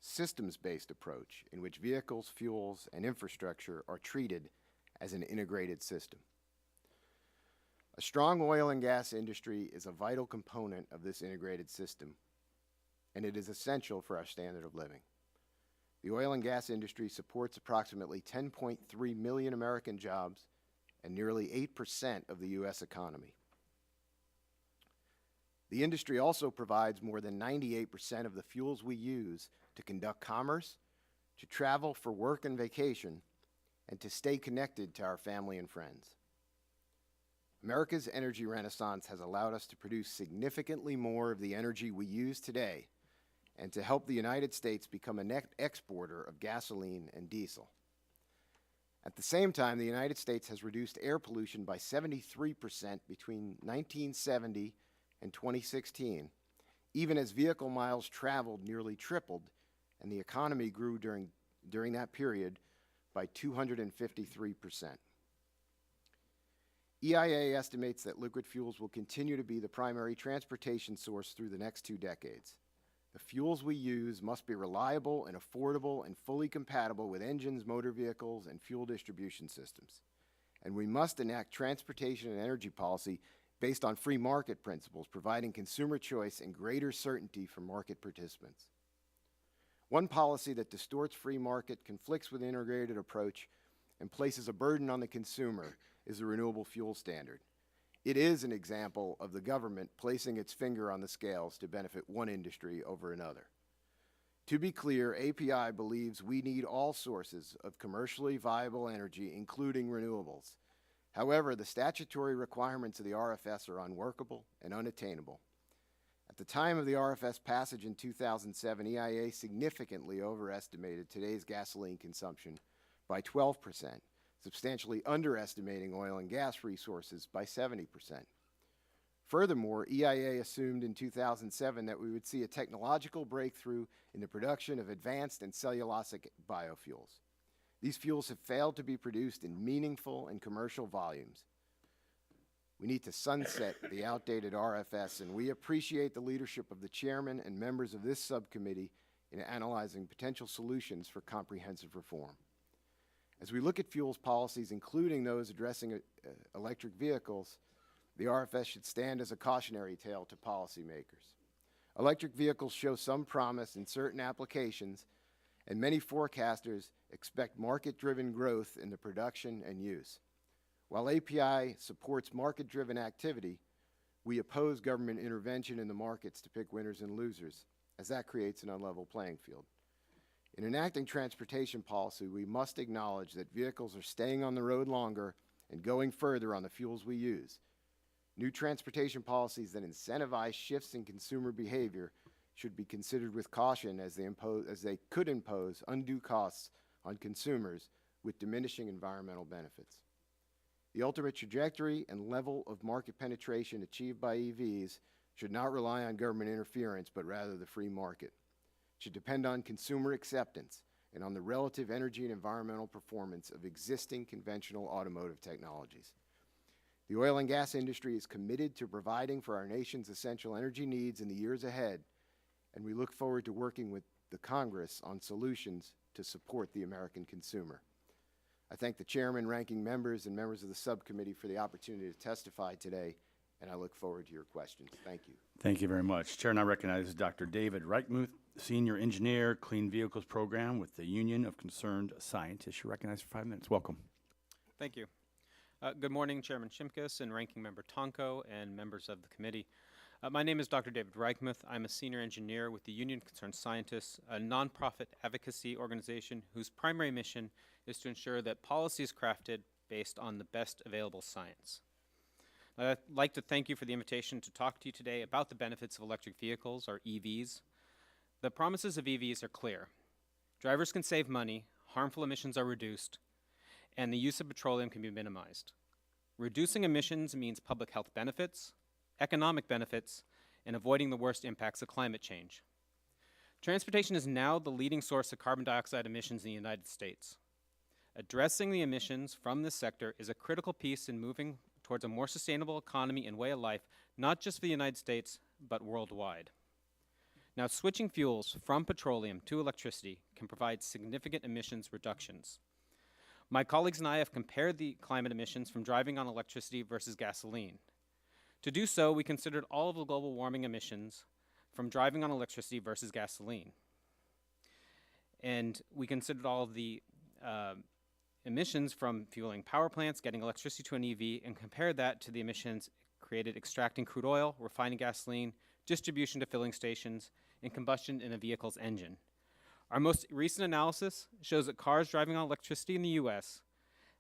systems-based approach in which vehicles, fuels, and infrastructure are treated as an integrated system. A strong oil and gas industry is a vital component of this integrated system, and it is essential for our standard of living. The oil and gas industry supports approximately 10.3 million American jobs and nearly 8% of the U.S. economy. The industry also provides more than 98% of the fuels we use to conduct commerce, to travel for work and vacation, and to stay connected to our family and friends. America's energy renaissance has allowed us to produce significantly more of the energy we use today and to help the United States become a net exporter of gasoline and diesel. At the same time, the United States has reduced air pollution by 73% between 1970 and 2016, even as vehicle miles traveled nearly tripled and the economy grew during that period by 253%. EIA estimates that liquid fuels will continue to be the primary transportation source through the next 2 decades. The fuels we use must be reliable and affordable and fully compatible with engines, motor vehicles, and fuel distribution systems. And we must enact transportation and energy policy based on free market principles, providing consumer choice and greater certainty for market participants. One policy that distorts free market, conflicts with an integrated approach, and places a burden on the consumer is the renewable fuel standard. It is an example of the government placing its finger on the scales to benefit one industry over another. To be clear, API believes we need all sources of commercially viable energy, including renewables. However, the statutory requirements of the RFS are unworkable and unattainable. At the time of the RFS passage in 2007, EIA significantly overestimated today's gasoline consumption by 12%, substantially underestimating oil and gas resources by 70%. Furthermore, EIA assumed in 2007 that we would see a technological breakthrough in the production of advanced and cellulosic biofuels. These fuels have failed to be produced in meaningful and commercial volumes. We need to sunset the outdated RFS, and we appreciate the leadership of the chairman and members of this subcommittee in analyzing potential solutions for comprehensive reform. As we look at fuels policies, including those addressing electric vehicles, the RFS should stand as a cautionary tale to policymakers. Electric vehicles show some promise in certain applications, and many forecasters expect market-driven growth in the production and use. While API supports market-driven activity, we oppose government intervention in the markets to pick winners and losers, as that creates an unlevel playing field. In enacting transportation policy, we must acknowledge that vehicles are staying on the road longer and going further on the fuels we use. New transportation policies that incentivize shifts in consumer behavior should be considered with caution, as they could impose undue costs on consumers with diminishing environmental benefits. The ultimate trajectory and level of market penetration achieved by EVs should not rely on government interference, but rather the free market. It should depend on consumer acceptance and on the relative energy and environmental performance of existing conventional automotive technologies. The oil and gas industry is committed to providing for our nation's essential energy needs in the years ahead, and we look forward to working with the Congress on solutions to support the American consumer. I thank the chairman, ranking members, and members of the subcommittee for the opportunity to testify today, and I look forward to your questions. Thank you. Thank you very much. Chair now recognizes Dr. David Reichmuth, Senior Engineer, Clean Vehicles Program with the Union of Concerned Scientists. You're recognized for 5 minutes. Welcome. Thank you. Good morning, Chairman Shimkus and Ranking Member Tonko and members of the committee. My name is Dr. David Reichmuth. I'm a senior engineer with the Union of Concerned Scientists, a nonprofit advocacy organization whose primary mission is to ensure that policy is crafted based on the best available science. I'd like to thank you for the invitation to talk to you today about the benefits of electric vehicles, or EVs. The promises of EVs are clear. Drivers can save money, harmful emissions are reduced, and the use of petroleum can be minimized. Reducing emissions means public health benefits, economic benefits, and avoiding the worst impacts of climate change. Transportation is now the leading source of carbon dioxide emissions in the United States. Addressing the emissions from this sector is a critical piece in moving towards a more sustainable economy and way of life, not just for the United States, but worldwide. Now, switching fuels from petroleum to electricity can provide significant emissions reductions. My colleagues and I have compared the climate emissions from driving on electricity versus gasoline. To do so, we considered all of the global warming emissions from driving on electricity versus gasoline. And we considered all of the emissions from fueling power plants, getting electricity to an EV, and compared that to the emissions created extracting crude oil, refining gasoline, distribution to filling stations, and combustion in a vehicle's engine. Our most recent analysis shows that cars driving on electricity in the U.S.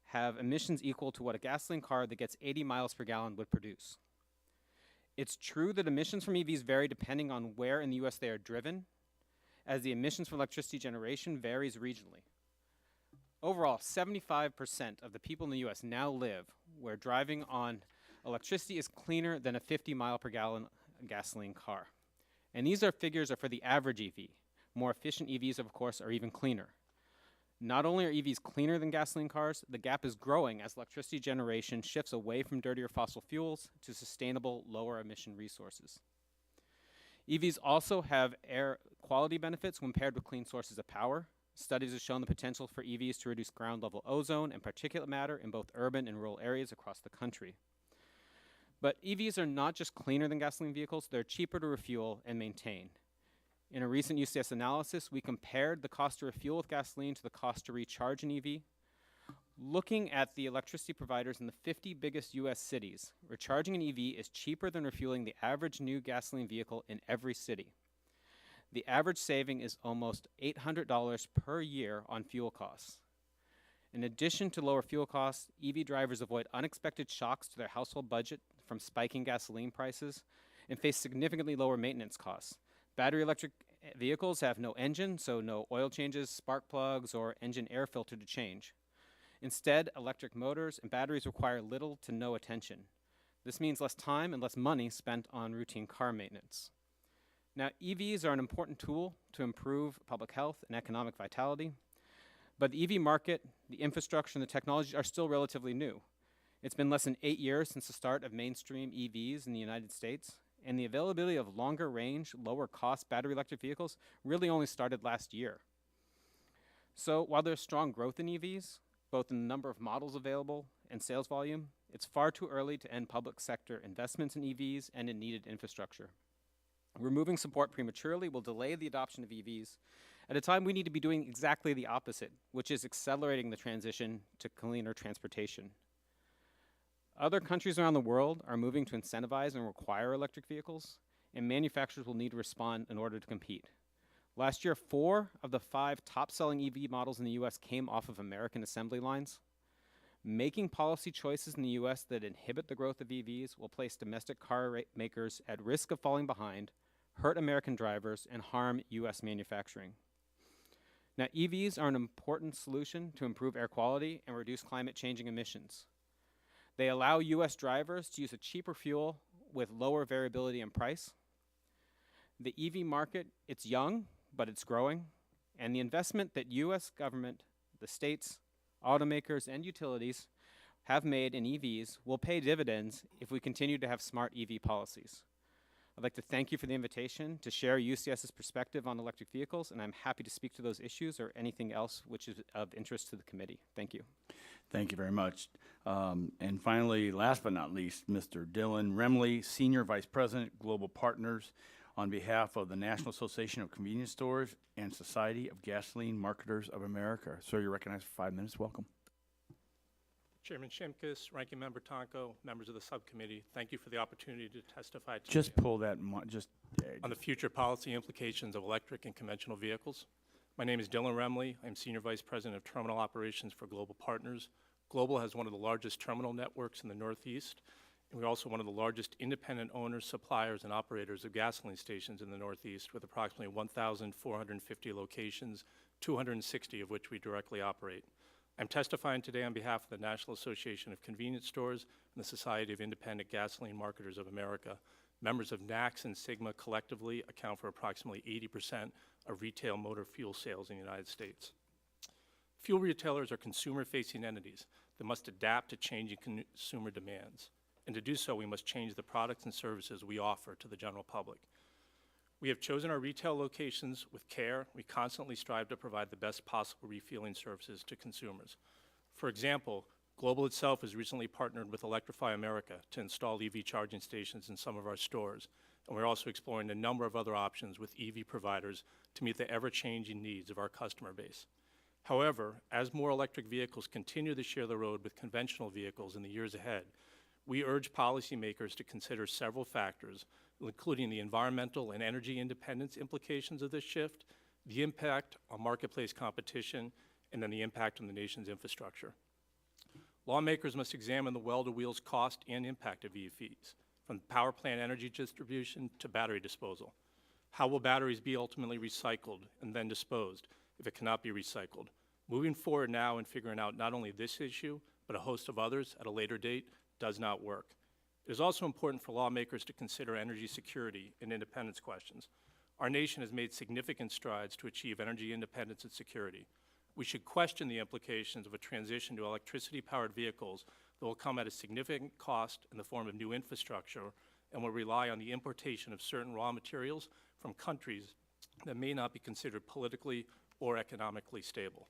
have emissions equal to what a gasoline car that gets 80 miles per gallon would produce. It's true that emissions from EVs vary depending on where in the U.S. they are driven, as the emissions from electricity generation varies regionally. Overall, 75% of the people in the U.S. now live where driving on electricity is cleaner than a 50 mile per gallon gasoline car. And these figures are for the average EV. More efficient EVs, of course, are even cleaner. Not only are EVs cleaner than gasoline cars, the gap is growing as electricity generation shifts away from dirtier fossil fuels to sustainable, lower emission resources. EVs also have air quality benefits when paired with clean sources of power. Studies have shown the potential for EVs to reduce ground level ozone and particulate matter in both urban and rural areas across the country. But EVs are not just cleaner than gasoline vehicles, they're cheaper to refuel and maintain. In a recent UCS analysis, we compared the cost to refuel with gasoline to the cost to recharge an EV. Looking at the electricity providers in the 50 biggest US cities, recharging an EV is cheaper than refueling the average new gasoline vehicle in every city. The average saving is almost $800 per year on fuel costs. In addition to lower fuel costs, EV drivers avoid unexpected shocks to their household budget from spiking gasoline prices and face significantly lower maintenance costs. Battery electric vehicles have no engine, so no oil changes, spark plugs, or engine air filter to change. Instead, electric motors and batteries require little to no attention. This means less time and less money spent on routine car maintenance. Now, EVs are an important tool to improve public health and economic vitality, but the EV market, the infrastructure, and the technology are still relatively new. It's been less than 8 years since the start of mainstream EVs in the United States, and the availability of longer range, lower cost battery electric vehicles really only started last year. So while there's strong growth in EVs, both in the number of models available and sales volume, it's far too early to end public sector investments in EVs and in needed infrastructure. Removing support prematurely will delay the adoption of EVs at a time we need to be doing exactly the opposite, which is accelerating the transition to cleaner transportation. Other countries around the world are moving to incentivize and require electric vehicles, and manufacturers will need to respond in order to compete. Last year, 4 of the 5 top-selling EV models in the U.S. came off of American assembly lines. Making policy choices in the U.S. that inhibit the growth of EVs will place domestic car makers at risk of falling behind, hurt American drivers, and harm U.S. manufacturing. Now, EVs are an important solution to improve air quality and reduce climate-changing emissions. They allow U.S. drivers to use a cheaper fuel with lower variability in price. The EV market, it's young, but it's growing, and the investment that U.S. government, the states, automakers, and utilities have made in EVs will pay dividends if we continue to have smart EV policies. I'd like to thank you for the invitation to share UCS's perspective on electric vehicles, and I'm happy to speak to those issues or anything else which is of interest to the committee. Thank you. Thank you very much. And finally, last but not least, Mr. Dylan Remley, Senior Vice President, Global Partners, on behalf of the National Association of Convenience Stores and Society of Gasoline Marketers of America. Sir, you're recognized for 5 minutes. Welcome. Chairman Shimkus, Ranking Member Tonko, members of the subcommittee, thank you for the opportunity to testify today Just pull that, on the future policy implications of electric and conventional vehicles. My name is Dylan Remley. I'm Senior Vice President of Terminal Operations for Global Partners. Global has one of the largest terminal networks in the Northeast, and we're also one of the largest independent owners, suppliers, and operators of gasoline stations in the Northeast, with approximately 1,450 locations, 260 of which we directly operate. I'm testifying today on behalf of the National Association of Convenience Stores and the Society of Independent Gasoline Marketers of America. Members of NACS and SIGMA collectively account for approximately 80% of retail motor fuel sales in the United States. Fuel retailers are consumer-facing entities that must adapt to changing consumer demands. And to do so, we must change the products and services we offer to the general public. We have chosen our retail locations with care. We constantly strive to provide the best possible refueling services to consumers. For example, Global itself has recently partnered with Electrify America to install EV charging stations in some of our stores. And we're also exploring a number of other options with EV providers to meet the ever-changing needs of our customer base. However, as more electric vehicles continue to share the road with conventional vehicles in the years ahead, we urge policymakers to consider several factors, including the environmental and energy independence implications of this shift, the impact on marketplace competition, and then the impact on the nation's infrastructure. Lawmakers must examine the well-to-wheels cost and impact of EVs, from power plant energy distribution to battery disposal. How will batteries be ultimately recycled and then disposed if it cannot be recycled? Moving forward now and figuring out not only this issue, but a host of others at a later date does not work. It is also important for lawmakers to consider energy security and independence questions. Our nation has made significant strides to achieve energy independence and security. We should question the implications of a transition to electricity-powered vehicles that will come at a significant cost in the form of new infrastructure and will rely on the importation of certain raw materials from countries that may not be considered politically or economically stable.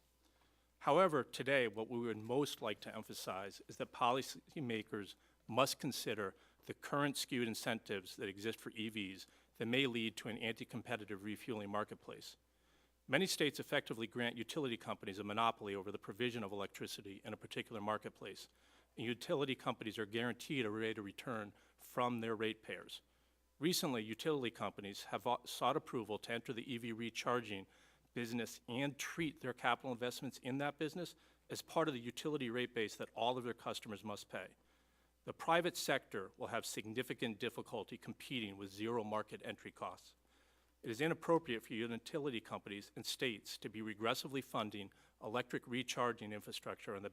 However, today, what we would most like to emphasize is that policymakers must consider the current skewed incentives that exist for EVs that may lead to an anti-competitive refueling marketplace. Many states effectively grant utility companies a monopoly over the provision of electricity in a particular marketplace, and utility companies are guaranteed a rate of return from their ratepayers. Recently, utility companies have sought approval to enter the EV recharging business and treat their capital investments in that business as part of the utility rate base that all of their customers must pay. The private sector will have significant difficulty competing with zero market entry costs. It is inappropriate for utility companies and states to be regressively funding electric recharging infrastructure on the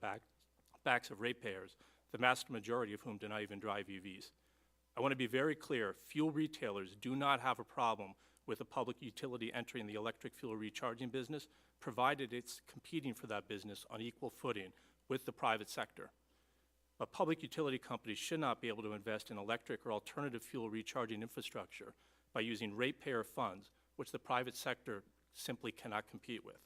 backs of ratepayers, the vast majority of whom do not even drive EVs. I want to be very clear, fuel retailers do not have a problem with a public utility entering the electric fuel recharging business, provided it's competing for that business on equal footing with the private sector. But public utility companies should not be able to invest in electric or alternative fuel recharging infrastructure by using ratepayer funds, which the private sector simply cannot compete with.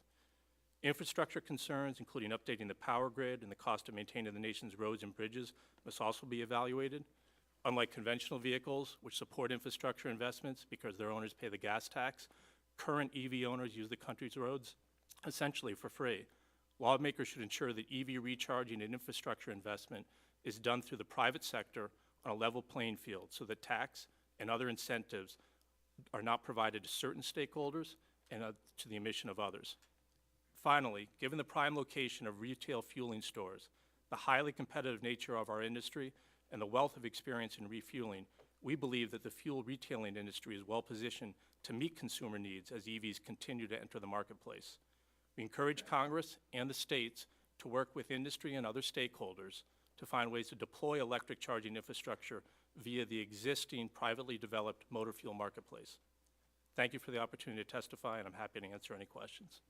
Infrastructure concerns, including updating the power grid and the cost of maintaining the nation's roads and bridges, must also be evaluated. Unlike conventional vehicles, which support infrastructure investments because their owners pay the gas tax, current EV owners use the country's roads essentially for free. Lawmakers should ensure that EV recharging and infrastructure investment is done through the private sector on a level playing field so that tax and other incentives are not provided to certain stakeholders and to the omission of others. Finally, given the prime location of retail fueling stores, the highly competitive nature of our industry, and the wealth of experience in refueling, we believe that the fuel retailing industry is well positioned to meet consumer needs as EVs continue to enter the marketplace. We encourage Congress and the states to work with industry and other stakeholders to find ways to deploy electric charging infrastructure via the existing privately developed motor fuel marketplace. Thank you for the opportunity to testify, and I'm happy to answer any questions.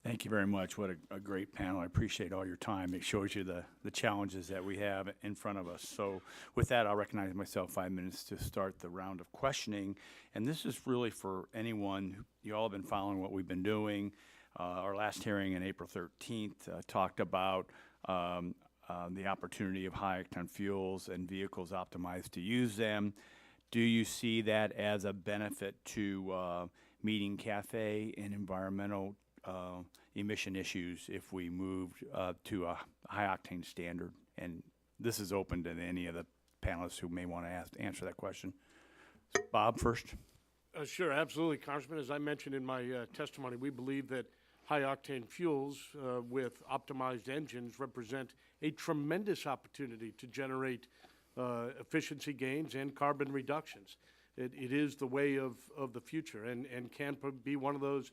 Thank you very much. What a great panel. I appreciate all your time. It shows you the challenges that we have in front of us. So with that, I'll recognize myself 5 minutes to start the round of questioning. And this is really for anyone. You all have been following what we've been doing. Our last hearing on April 13th talked about the opportunity of high-octane fuels and vehicles optimized to use them. Do you see that as a benefit to meeting CAFE and environmental emission issues if we moved to a high-octane standard? And this is open to any of the panelists who may want to answer that question. Bob, first. Sure, absolutely, Congressman. As I mentioned in my testimony, we believe that high-octane fuels with optimized engines represent a tremendous opportunity to generate efficiency gains and carbon reductions. It is the way of the future and can be one of those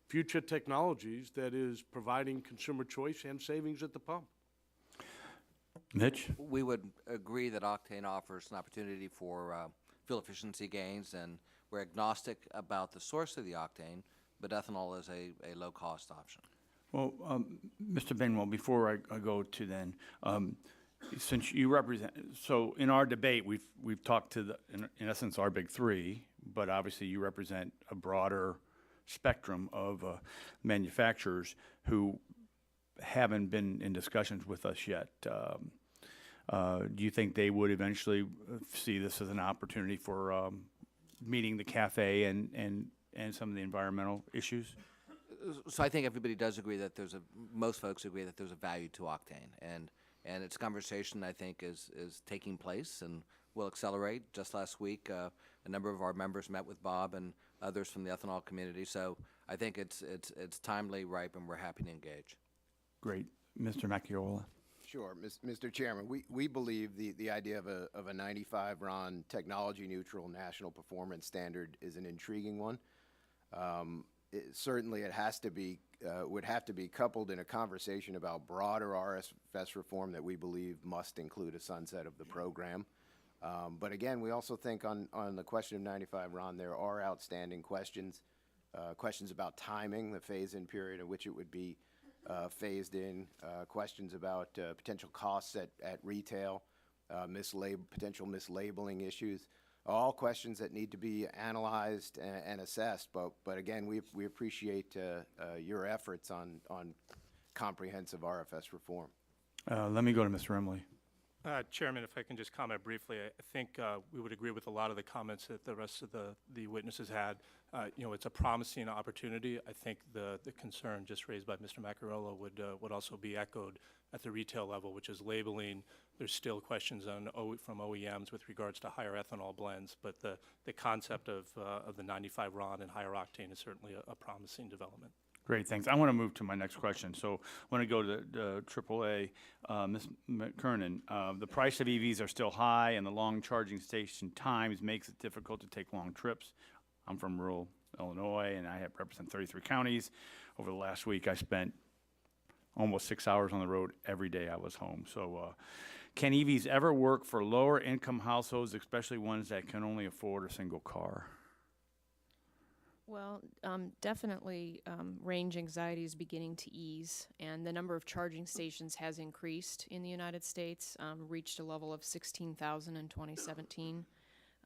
future technologies that is providing consumer choice and savings at the pump. Mitch? We would agree that octane offers an opportunity for fuel efficiency gains, and we're agnostic about the source of the octane, but ethanol is a low-cost option. Well, Mr. Benwell, before I go to then, since you represent, so in our debate, we've talked to in essence our big three, but obviously you represent a broader spectrum of manufacturers who haven't been in discussions with us yet. Do you think they would eventually see this as an opportunity for meeting the CAFE and some of the environmental issues? So I think everybody does agree that most folks agree that there's a value to octane, and its conversation, I think, is taking place and will accelerate. Just last week, a number of our members met with Bob and others from the ethanol community. So I think it's timely, ripe, and we're happy to engage. Great. Mr. Macchiola. Sure, Mr. Chairman, we believe the idea of a 95 RON technology-neutral national performance standard is an intriguing one. Certainly, it has to be would have to be coupled in a conversation about broader RFS reform that we believe must include a sunset of the program. But again, we also think on the question of 95 RON, there are outstanding questions, questions about timing, the phase-in period in which it would be phased in, questions about potential costs at retail, potential mislabeling issues, all questions that need to be analyzed and assessed. But again, we appreciate your efforts on comprehensive RFS reform. Let me go to Mr. Emily. Chairman, if I can just comment briefly, I think we would agree with a lot of the comments that the rest of the witnesses had. It's a promising opportunity. I think the concern just raised by Mr. Macchiarola would also be echoed at the retail level, which is labeling. There's still questions from OEMs with regards to higher ethanol blends, but the concept of the 95 RON and higher octane is certainly a promising development. Great, thanks. I want to move to my next question. So I want to go to the AAA. Ms. McKernan, the price of EVs are still high, and the long charging station times makes it difficult to take long trips. I'm from rural Illinois, and I represent 33 counties. Over the last week, I spent almost 6 hours on the road every day I was home. So can EVs ever work for lower income households, especially ones that can only afford a single car? Well, definitely range anxiety is beginning to ease, and the number of charging stations has increased in the United States, reached a level of 16,000 in 2017.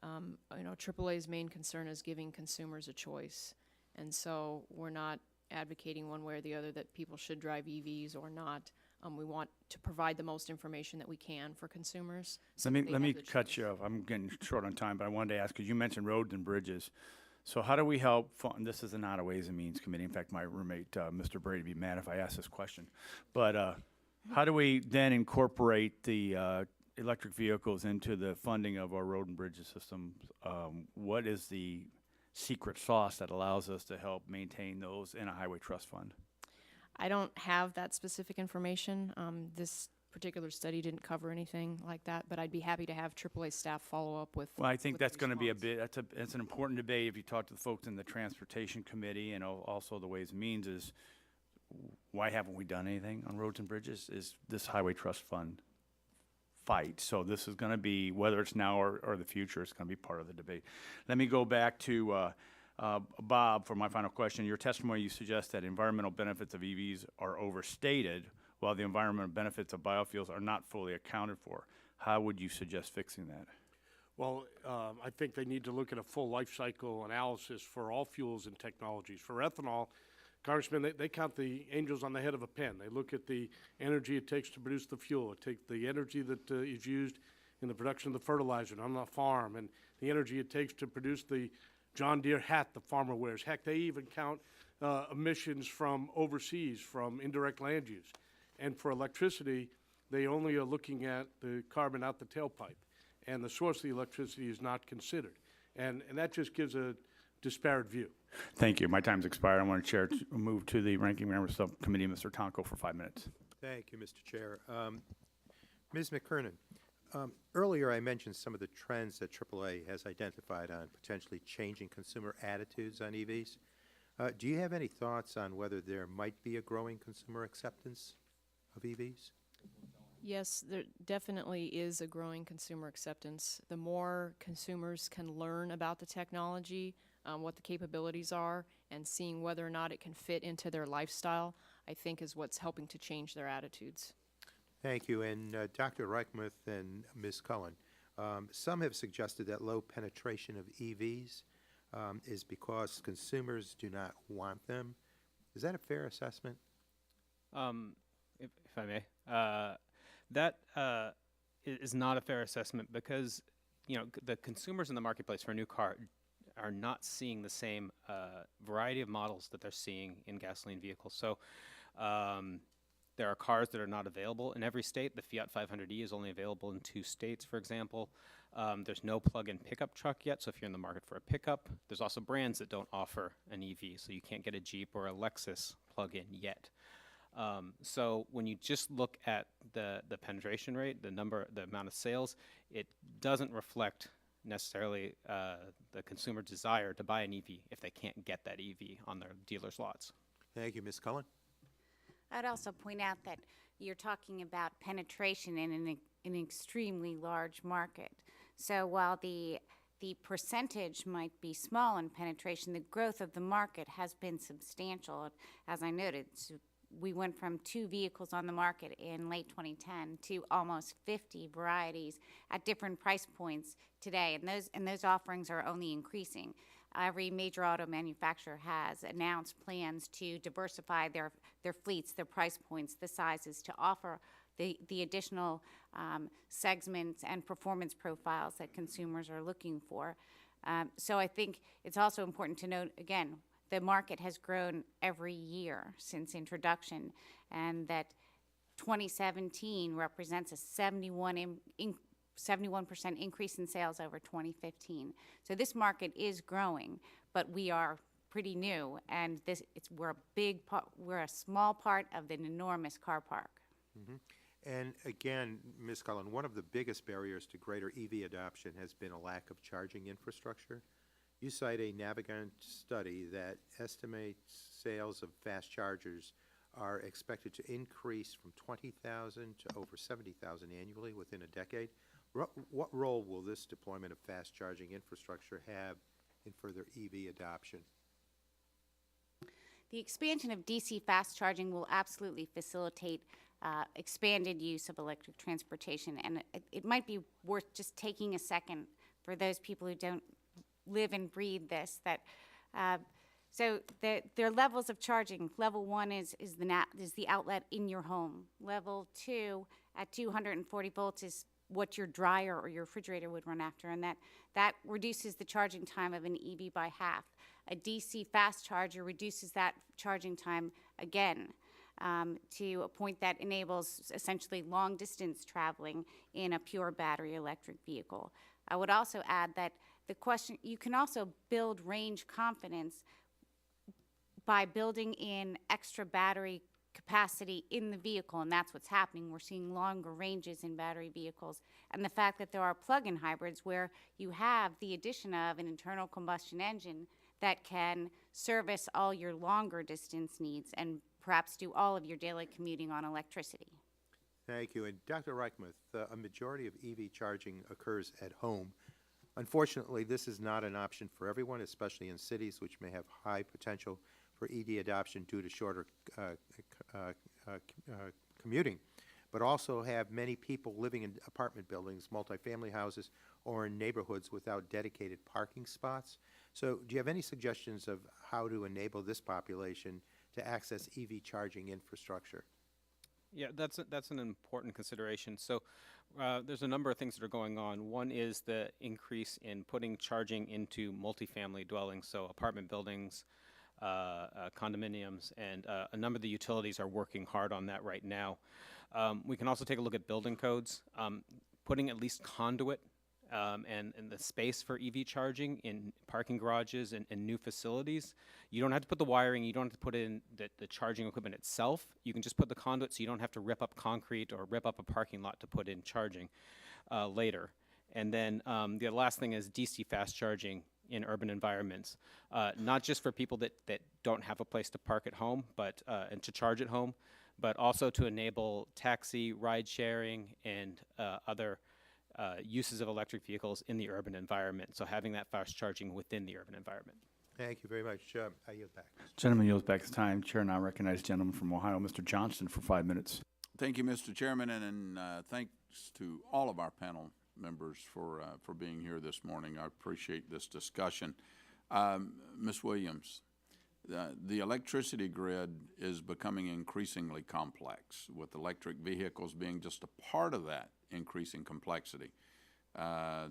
You know, AAA's main concern is giving consumers a choice, and so we're not advocating one way or the other that people should drive EVs or not. We want to provide the most information that we can for consumers. So Let me cut you off. I'm getting short on time, but I wanted to ask, because you mentioned roads and bridges. So how do we help fund, this is not a Ways and Means Committee. In fact, my roommate, Mr. Brady, would be mad if I asked this question. But how do we then incorporate the electric vehicles into the funding of our road and bridges system? What is the secret sauce that allows us to help maintain those in a highway trust fund? I don't have that specific information. This particular study didn't cover anything like that, but I'd be happy to have AAA staff follow up with. Well, I think with that's going to be a response. bit, that's an important debate if you talk to the folks in the Transportation Committee and also the Ways and Means is, why haven't we done anything on roads and bridges? Is this highway trust fund fight. So this is going to be, whether it's now or the future, it's going to be part of the debate. Let me go back to Bob for my final question. Your testimony, you suggest that environmental benefits of EVs are overstated, while the environmental benefits of biofuels are not fully accounted for. How would you suggest fixing that? Well, I think they need to look at a full life cycle analysis for all fuels and technologies. For ethanol, Congressman, they count the angels on the head of a pin. They look at the energy it takes to produce the fuel. It takes the energy that is used in the production of the fertilizer on the farm, and the energy it takes to produce the John Deere hat the farmer wears. Heck, they even count emissions from overseas, from indirect land use. And for electricity, they only are looking at the carbon out the tailpipe, and the source of the electricity is not considered. And that just gives a disparate view. Thank you. My time's expired. I want to move to the Ranking Member Subcommittee, Mr. Tonko, for 5 minutes. Thank you, Mr. Chair. Ms. McKernan, earlier I mentioned some of the trends that AAA has identified on potentially changing consumer attitudes on EVs. Do you have any thoughts on whether there might be a growing consumer acceptance of EVs? Yes, there definitely is a growing consumer acceptance. The more consumers can learn about the technology, what the capabilities are, and seeing whether or not it can fit into their lifestyle, I think is what's helping to change their attitudes. Thank you. And Dr. Reichmuth and Ms. Cullen, some have suggested that low penetration of EVs is because consumers do not want them. Is that a fair assessment? If I may, that is not a fair assessment because, you know, the consumers in the marketplace for a new car are not seeing the same variety of models that they're seeing in gasoline vehicles. So there are cars that are not available in every state. The Fiat 500e is only available in 2 states, for example. There's no plug-in pickup truck yet, so if you're in the market for a pickup, there's also brands that don't offer an EV, so you can't get a Jeep or a Lexus plug-in yet. So when you just look at the penetration rate, the amount of sales, it doesn't reflect necessarily the consumer desire to buy an EV if they can't get that EV on their dealer's lots. Thank you, Ms. Cullen. I'd also point out that you're talking about penetration in an extremely large market. So while the percentage might be small in penetration, the growth of the market has been substantial. As I noted, we went from 2 vehicles on the market in late 2010 to almost 50 varieties at different price points today, and those offerings are only increasing. Every major auto manufacturer has announced plans to diversify their fleets, their price points, the sizes, to offer the additional segments and performance profiles that consumers are looking for. So I think it's also important to note, again, the market has grown every year since introduction, and that 2017 represents a 71% increase in sales over 2015. So this market is growing, but we are pretty new, and we're a small part of an enormous car park. And again, Ms. Cullen, one of the biggest barriers to greater EV adoption has been a lack of charging infrastructure. You cite a Navigant study that estimates sales of fast chargers are expected to increase from 20,000 to over 70,000 annually within a decade. What role will this deployment of fast charging infrastructure have in further EV adoption? The expansion of DC fast charging will absolutely facilitate expanded use of electric transportation, and it might be worth just taking a second for those people who don't live and breathe this. So there are levels of charging. Level 1 is the outlet in your home. Level 2 at 240 volts is what your dryer or your refrigerator would run after, and that reduces the charging time of an EV by half. A DC fast charger reduces that charging time again to a point that enables essentially long distance traveling in a pure battery electric vehicle. I would also add that you can also build range confidence by building in extra battery capacity in the vehicle, and that's what's happening. We're seeing longer ranges in battery vehicles, and the fact that there are plug-in hybrids where you have the addition of an internal combustion engine that can service all your longer distance needs and perhaps do all of your daily commuting on electricity. Thank you. And Dr. Reichmuth, a majority of EV charging occurs at home. Unfortunately, this is not an option for everyone, especially in cities which may have high potential for EV adoption due to shorter commuting, but also have many people living in apartment buildings, multifamily houses, or in neighborhoods without dedicated parking spots. So do you have any suggestions of how to enable this population to access EV charging infrastructure? Yeah, that's an important consideration. So there's a number of things that are going on. One is the increase in putting charging into multifamily dwellings, so apartment buildings, condominiums, and a number of the utilities are working hard on that right now. We can also take a look at building codes, putting at least conduit and the space for EV charging in parking garages and new facilities. You don't have to put the wiring, you don't have to put in the charging equipment itself. You can just put the conduit so you don't have to rip up concrete or rip up a parking lot to put in charging later. And then the last thing is DC fast charging in urban environments, not just for people that don't have a place to park at home but and to charge at home, but also to enable taxi, ride sharing, and other uses of electric vehicles in the urban environment. So having that fast charging within the urban environment. Thank you very much. I yield back. Gentleman yields back his time. Chair now recognizes gentleman from Ohio, Mr. Johnston, for 5 minutes. Thank you, Mr. Chairman, and thanks to all of our panel members for being here this morning. I appreciate this discussion. Ms. Williams, the electricity grid is becoming increasingly complex, with electric vehicles being just a part of that increasing complexity.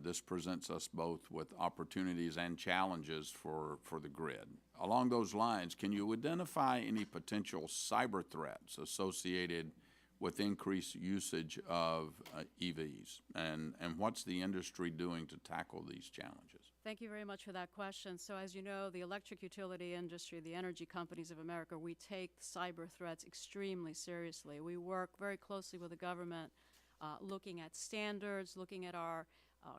This presents us both with opportunities and challenges for the grid. Along those lines, can you identify any potential cyber threats associated with increased usage of EVs? And what's the industry doing to tackle these challenges? Thank you very much for that question. So as you know, the electric utility industry, the energy companies of America, we take cyber threats extremely seriously. We work very closely with the government, looking at standards, looking at our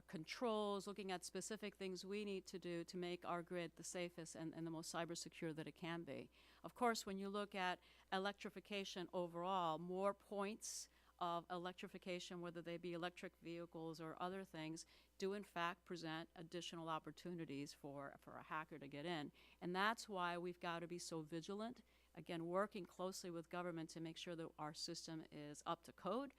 controls, looking at specific things we need to do to make our grid the safest and the most cyber secure that it can be. Of course, when you look at electrification overall, more points of electrification, whether they be electric vehicles or other things, do in fact present additional opportunities for a hacker to get in. And that's why we've got to be so vigilant, again, working closely with government to make sure that our system is up to code,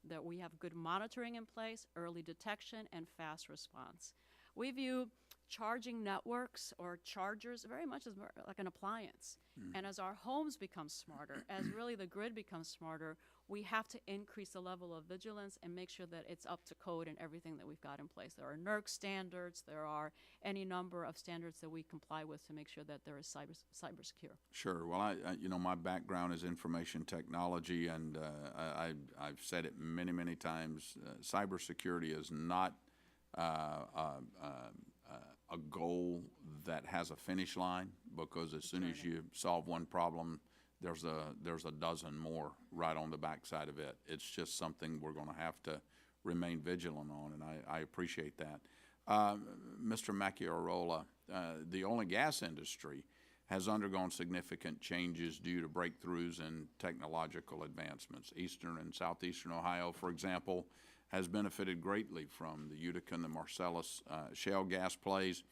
that we have good monitoring in place, early detection, and fast response. We view charging networks or chargers very much as more like an appliance. And as our homes become smarter, as really the grid becomes smarter, we have to increase the level of vigilance and make sure that it's up to code in everything that we've got in place. There are NERC standards, there are any number of standards that we comply with to make sure that there is cyber secure. Sure. Well, you know, my background is information technology, and I've said it many, many times. Cybersecurity is not a goal that has a finish line, because as soon as you solve one problem, there's a dozen more right on the backside of it. It's just something we're going to have to remain vigilant on, and I appreciate that. Mr. Macchiarola, the oil and gas industry has undergone significant changes due to breakthroughs in technological advancements. Eastern and southeastern Ohio, for example, has benefited greatly from the Utica and the Marcellus shale gas plays.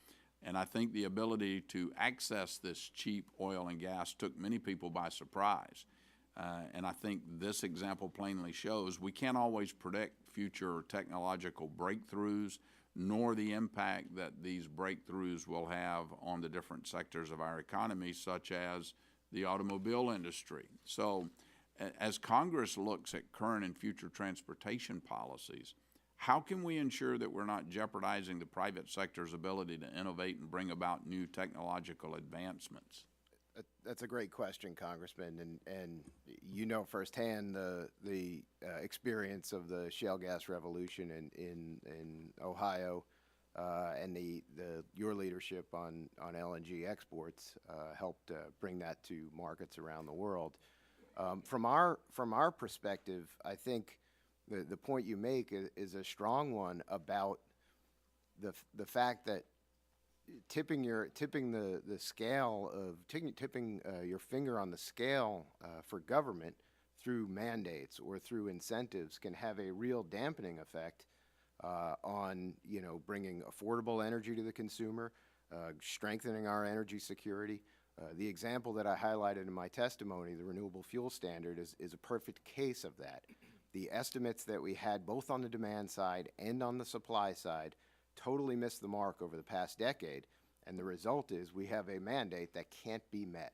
And I think the ability to access this cheap oil and gas took many people by surprise. And I think this example plainly shows we can't always predict future technological breakthroughs, nor the impact that these breakthroughs will have on the different sectors of our economy, such as the automobile industry. So as Congress looks at current and future transportation policies, how can we ensure that we're not jeopardizing the private sector's ability to innovate and bring about new technological advancements? That's a great question, Congressman, and you know firsthand the experience of the shale gas revolution in Ohio, and your leadership on LNG exports helped bring that to markets around the world. From our perspective, I think the point you make is a strong one about the fact that tipping the scale of tipping your finger on the scale for government through mandates or through incentives can have a real dampening effect on bringing affordable energy to the consumer, strengthening our energy security. The example that I highlighted in my testimony, the renewable fuel standard, is a perfect case of that. The estimates that we had both on the demand side and on the supply side totally missed the mark over the past decade, and the result is we have a mandate that can't be met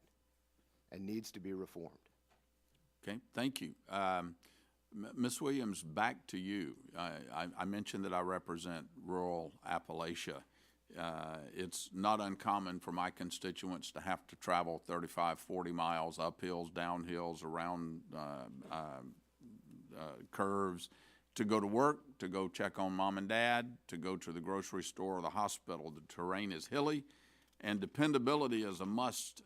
and needs to be reformed. Okay, thank you. Ms. Williams, back to you. I mentioned that I represent rural Appalachia. It's not uncommon for my constituents to have to travel 35, 40 miles up hills, down hills, around curves, to go to work, to go check on mom and dad, to go to the grocery store or the hospital. The terrain is hilly, and dependability is a must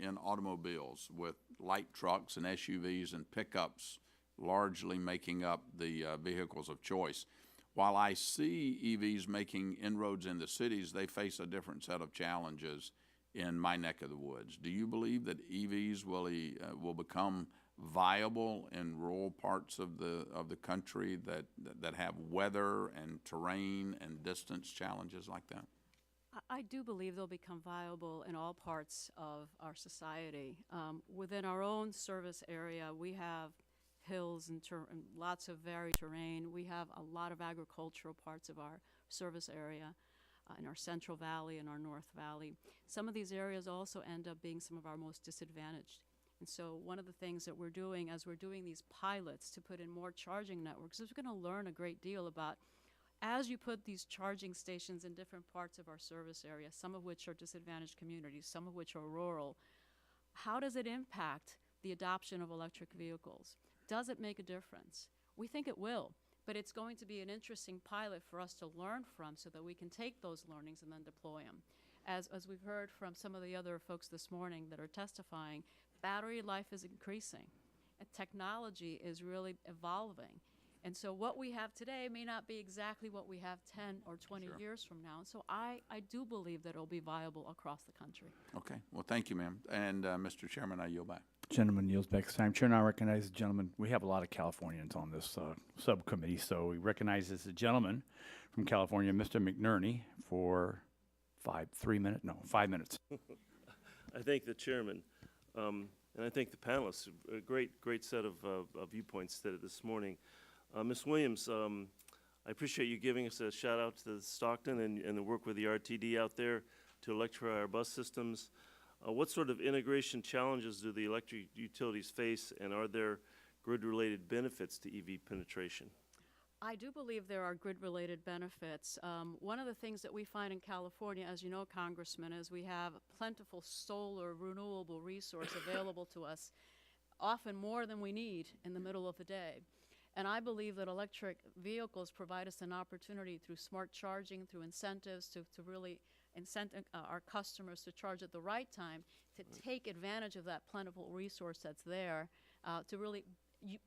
in automobiles, with light trucks and SUVs and pickups largely making up the vehicles of choice. While I see EVs making inroads in the cities, they face a different set of challenges in my neck of the woods. Do you believe that EVs will become viable in rural parts of the country that have weather and terrain and distance challenges like that? I do believe they'll become viable in all parts of our society. Within our own service area, we have hills and lots of varied terrain. We have a lot of agricultural parts of our service area in our Central Valley and our North Valley. Some of these areas also end up being some of our most disadvantaged. And so one of the things that we're doing as we're doing these pilots to put in more charging networks is we're going to learn a great deal about, as you put these charging stations in different parts of our service area, some of which are disadvantaged communities, some of which are rural, how does it impact the adoption of electric vehicles? Does it make a difference? We think it will, but it's going to be an interesting pilot for us to learn from so that we can take those learnings and then deploy them. As we've heard from some of the other folks this morning that are testifying, battery life is increasing, and technology is really evolving. And so what we have today may not be exactly what we have 10 or 20 years from now. And so I do believe that it'll be viable across the country. Okay. Well, thank you, ma'am. And Mr. Chairman, I yield back. Gentleman yields back his time. Chair, now I recognize the gentleman. We have a lot of Californians on this subcommittee, so we recognize this gentleman from California, Mr. McNerney, for 5 minutes. I thank the chairman, and I thank the panelists. A great set of viewpoints this morning. Ms. Williams, I appreciate you giving us a shout out to Stockton and the work with the RTD out there to electrify our bus systems. What sort of integration challenges do the electric utilities face, and are there grid-related benefits to EV penetration? I do believe there are grid-related benefits. One of the things that we find in California, as you know, Congressman, is we have plentiful solar renewable resource available to us, often more than we need in the middle of the day. And I believe that electric vehicles provide us an opportunity through smart charging, through incentives, to really our customers to charge at the right time, to take advantage of that plentiful resource that's there, to really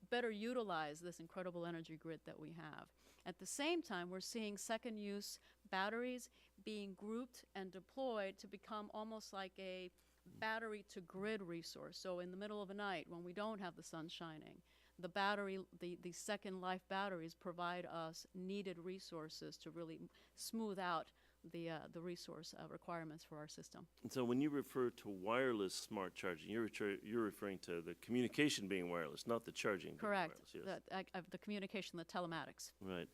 better utilize this incredible energy grid that we have. At the same time, we're seeing second use batteries being grouped and deployed to become almost like a battery to grid resource. So in the middle of the night when we don't have the sun shining, the battery, the second life batteries provide us needed resources to really smooth out the resource requirements for our system. And so when you refer to wireless smart charging, you're referring to the communication being wireless, not the charging being Correct. wireless, yes. The communication, the telematics. Right.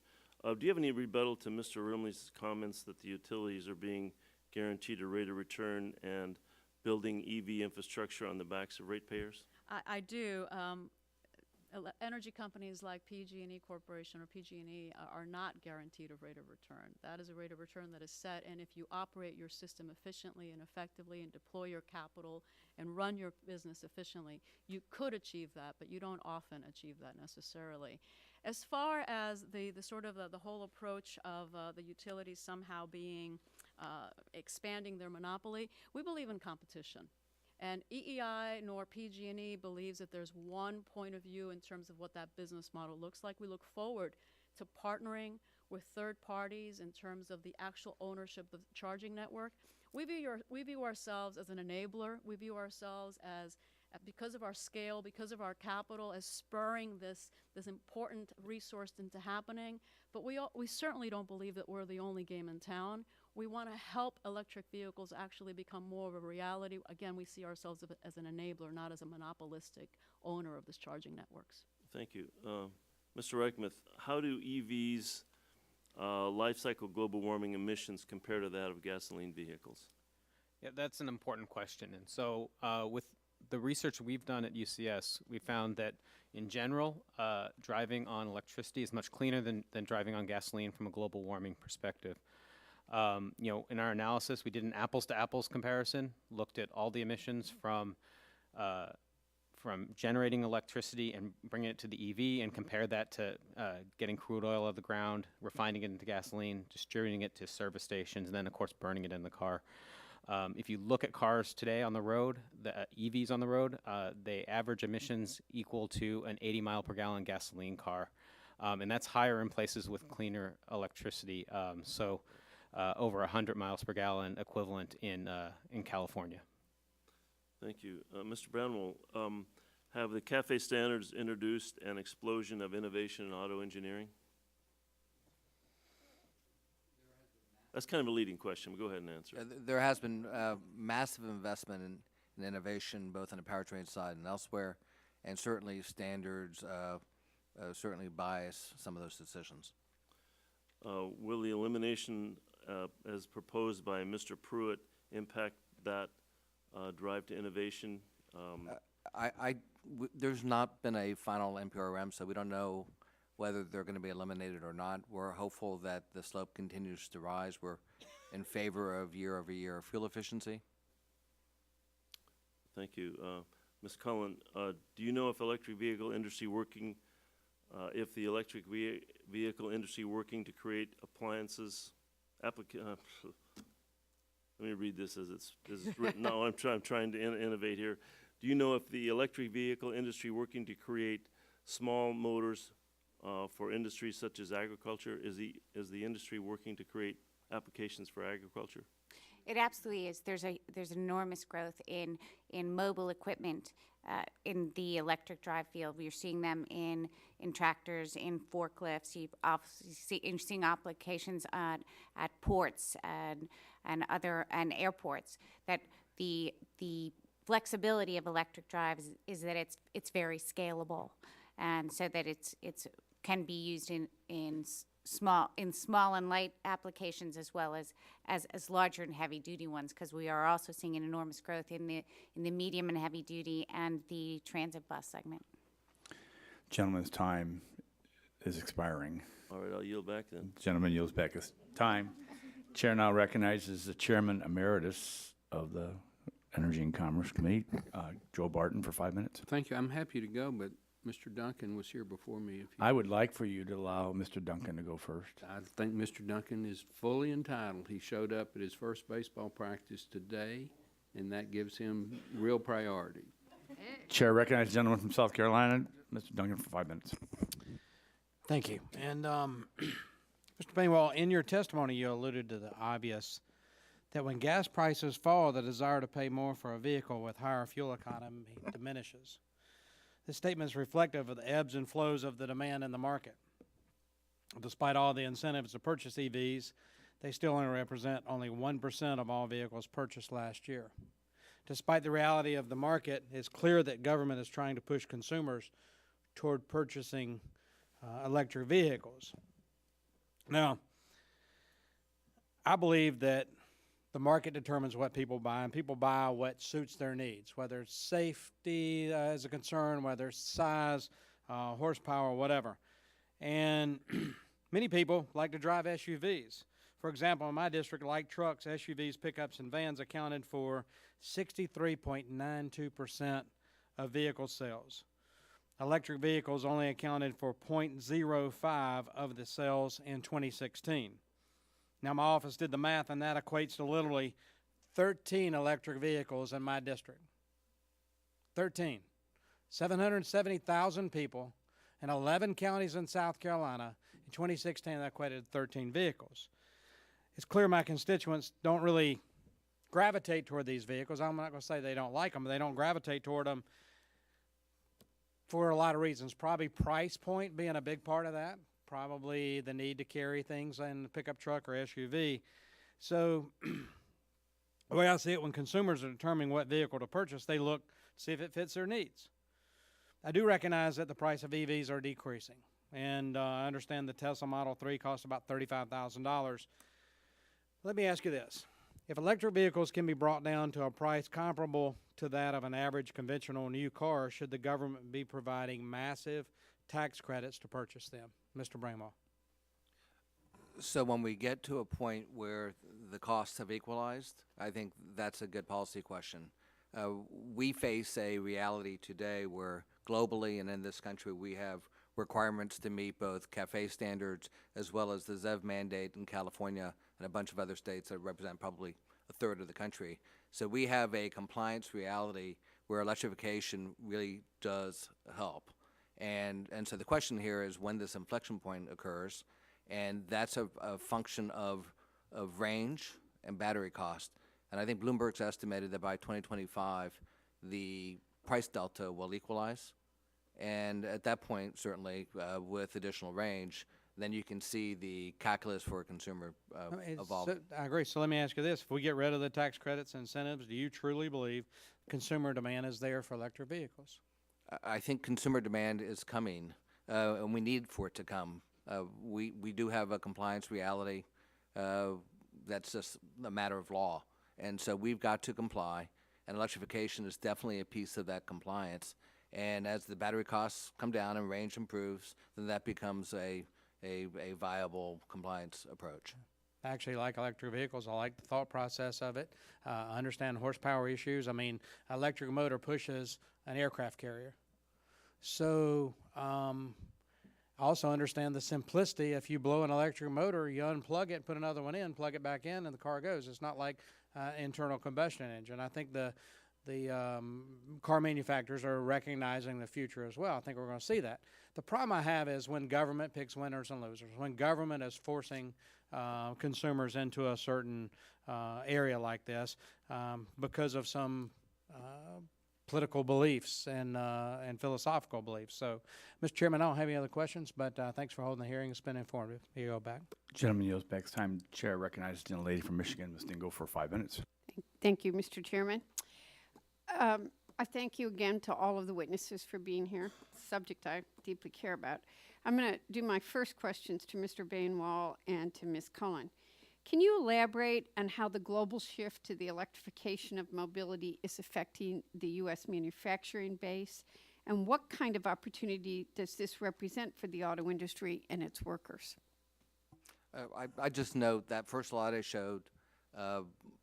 Do you have any rebuttal to Mr. Rimley's comments that the utilities are being guaranteed a rate of return and building EV infrastructure on the backs of ratepayers? I do. Energy companies like PG&E Corporation or PG&E are not guaranteed a rate of return. That is a rate of return that is set, and if you operate your system efficiently and effectively and deploy your capital and run your business efficiently, you could achieve that, but you don't often achieve that necessarily. As far as the whole approach of the utilities somehow being expanding their monopoly, we believe in competition. And EEI nor PG&E believes that there's one point of view in terms of what that business model looks like. We look forward to partnering with third parties in terms of the actual ownership of the charging network. We view ourselves as an enabler. We view ourselves as, because of our scale, because of our capital, as spurring this important resource into happening. But we certainly don't believe that we're the only game in town. We want to help electric vehicles actually become more of a reality. Again, we see ourselves as an enabler, not as a monopolistic owner of this charging networks. Thank you. Mr. Reichmuth, how do EVs' life cycle global warming emissions compare to that of gasoline vehicles? Yeah, that's an important question. And so with the research we've done at UCS, we found that in general, driving on electricity is much cleaner than driving on gasoline from a global warming perspective. In our analysis, we did an apples-to-apples comparison, looked at all the emissions from generating electricity and bringing it to the EV, and compared that to getting crude oil out of the ground, refining it into gasoline, distributing it to service stations, and then, of course, burning it in the car. If you look at cars today on the road, the EVs on the road, they average emissions equal to an 80-mile-per-gallon gasoline car, and that's higher in places with cleaner electricity. Over 100 miles per gallon equivalent in California. Thank you. Mr. Brownwell, have the CAFE standards introduced an explosion of innovation in auto engineering? That's kind of a leading question, but go ahead and answer. There has been massive investment in innovation, both on the powertrain side and elsewhere, and certainly standards certainly bias some of those decisions. Will the elimination as proposed by Mr. Pruitt impact that drive to innovation? There's not been a final NPRM, so we don't know whether they're going to be eliminated or not. We're hopeful that the slope continues to rise. We're in favor of year-over-year fuel efficiency. Thank you. Ms. Cullen, do you know if electric vehicle industry working, if the electric vehicle industry working to create appliances, let me read this as it's written. No, I'm trying to innovate here. Do you know if the electric vehicle industry working to create small motors for industries such as agriculture, is the industry working to create applications for agriculture? It absolutely is. There's enormous growth in mobile equipment in the electric drive field. We're seeing them in tractors, in forklifts. You're seeing applications at ports and airports. That the flexibility of electric drives is that it's very scalable, and so that it's can be used in small and light applications as well as larger and heavy duty ones, because we are also seeing an enormous growth in the medium and heavy duty and the transit bus segment. Gentleman's time is expiring. All right, I'll yield back then. Gentleman yields back his time. Chair now recognizes the Chairman Emeritus of the Energy and Commerce Committee, Joe Barton, for 5 minutes. Thank you. I'm happy to go, but Mr. Duncan was here before me. If I would like for you to allow Mr. Duncan to go first. I think Mr. Duncan is fully entitled. He showed up at his first baseball practice today, and that gives him real priority. Chair recognizes the gentleman from South Carolina, Mr. Duncan, for 5 minutes. Thank you. And Mr. Bainwell, in your testimony, you alluded to the obvious that when gas prices fall, the desire to pay more for a vehicle with higher fuel economy diminishes. This statement is reflective of the ebbs and flows of the demand in the market. Despite all the incentives to purchase EVs, they still only represent only 1% of all vehicles purchased last year. Despite the reality of the market, it's clear that government is trying to push consumers toward purchasing electric vehicles. Now, I believe that the market determines what people buy, and people buy what suits their needs, whether it's safety as a concern, whether it's size, horsepower, whatever. And many people like to drive SUVs. For example, in my district, light trucks, SUVs, pickups, and vans accounted for 63.92% of vehicle sales. Electric vehicles only accounted for 0.05 of the sales in 2016. Now, my office did the math, and that equates to literally 13 electric vehicles in my district. 13. 770,000 people in 11 counties in South Carolina. In 2016, that equated to 13 vehicles. It's clear my constituents don't really gravitate toward these vehicles. I'm not going to say they don't like them, but they don't gravitate toward them for a lot of reasons. Probably price point being a big part of that. Probably the need to carry things in a pickup truck or SUV. So the way I see it, when consumers are determining what vehicle to purchase, they look to see if it fits their needs. I do recognize that the price of EVs are decreasing. And I understand the Tesla Model 3 costs about $35,000. Let me ask you this. If electric vehicles can be brought down to a price comparable to that of an average conventional new car, should the government be providing massive tax credits to purchase them? Mr. Bramwell. So when we get to a point where the costs have equalized, I think that's a good policy question. We face a reality today where globally and in this country we have requirements to meet both CAFE standards as well as the ZEV mandate in California and a bunch of other states that represent probably a third of the country. So we have a compliance reality where electrification really does help. And so the question here is when this inflection point occurs, and that's a function of range and battery cost. And I think Bloomberg's estimated that by 2025, the price delta will equalize. And at that point, certainly, with additional range, then you can see the calculus for a consumer evolve. So, I agree. So let me ask you this. If we get rid of the tax credits and incentives, do you truly believe consumer demand is there for electric vehicles? I think consumer demand is coming, and we need for it to come. We do have a compliance reality that's just a matter of law. And so we've got to comply, and electrification is definitely a piece of that compliance. And as the battery costs come down and range improves, then that becomes a viable compliance approach. I actually like electric vehicles. I like the thought process of it. I understand horsepower issues. I mean, electric motor pushes an aircraft carrier. So I also understand the simplicity. If you blow an electric motor, you unplug it, put another one in, plug it back in, and the car goes. It's not like internal combustion engine. I think the car manufacturers are recognizing the future as well. I think we're going to see that. The problem I have is when government picks winners and losers, when government is forcing consumers into a certain area like this because of some political beliefs and philosophical beliefs. So, Mr. Chairman, I don't have any other questions, but thanks for holding the hearing. It's been informative. Here you go back. Gentleman yields back. It's time. Chair recognizes the lady from Michigan, Ms. Dingo, for 5 minutes. Thank you, Mr. Chairman. I thank you again to all of the witnesses for being here, subject I deeply care about. I'm going to do my first questions to Mr. Bainwall and to Ms. Cullen. Can you elaborate on how the global shift to the electrification of mobility is affecting the U.S. manufacturing base, and what kind of opportunity does this represent for the auto industry and its workers? I just note that first slide I showed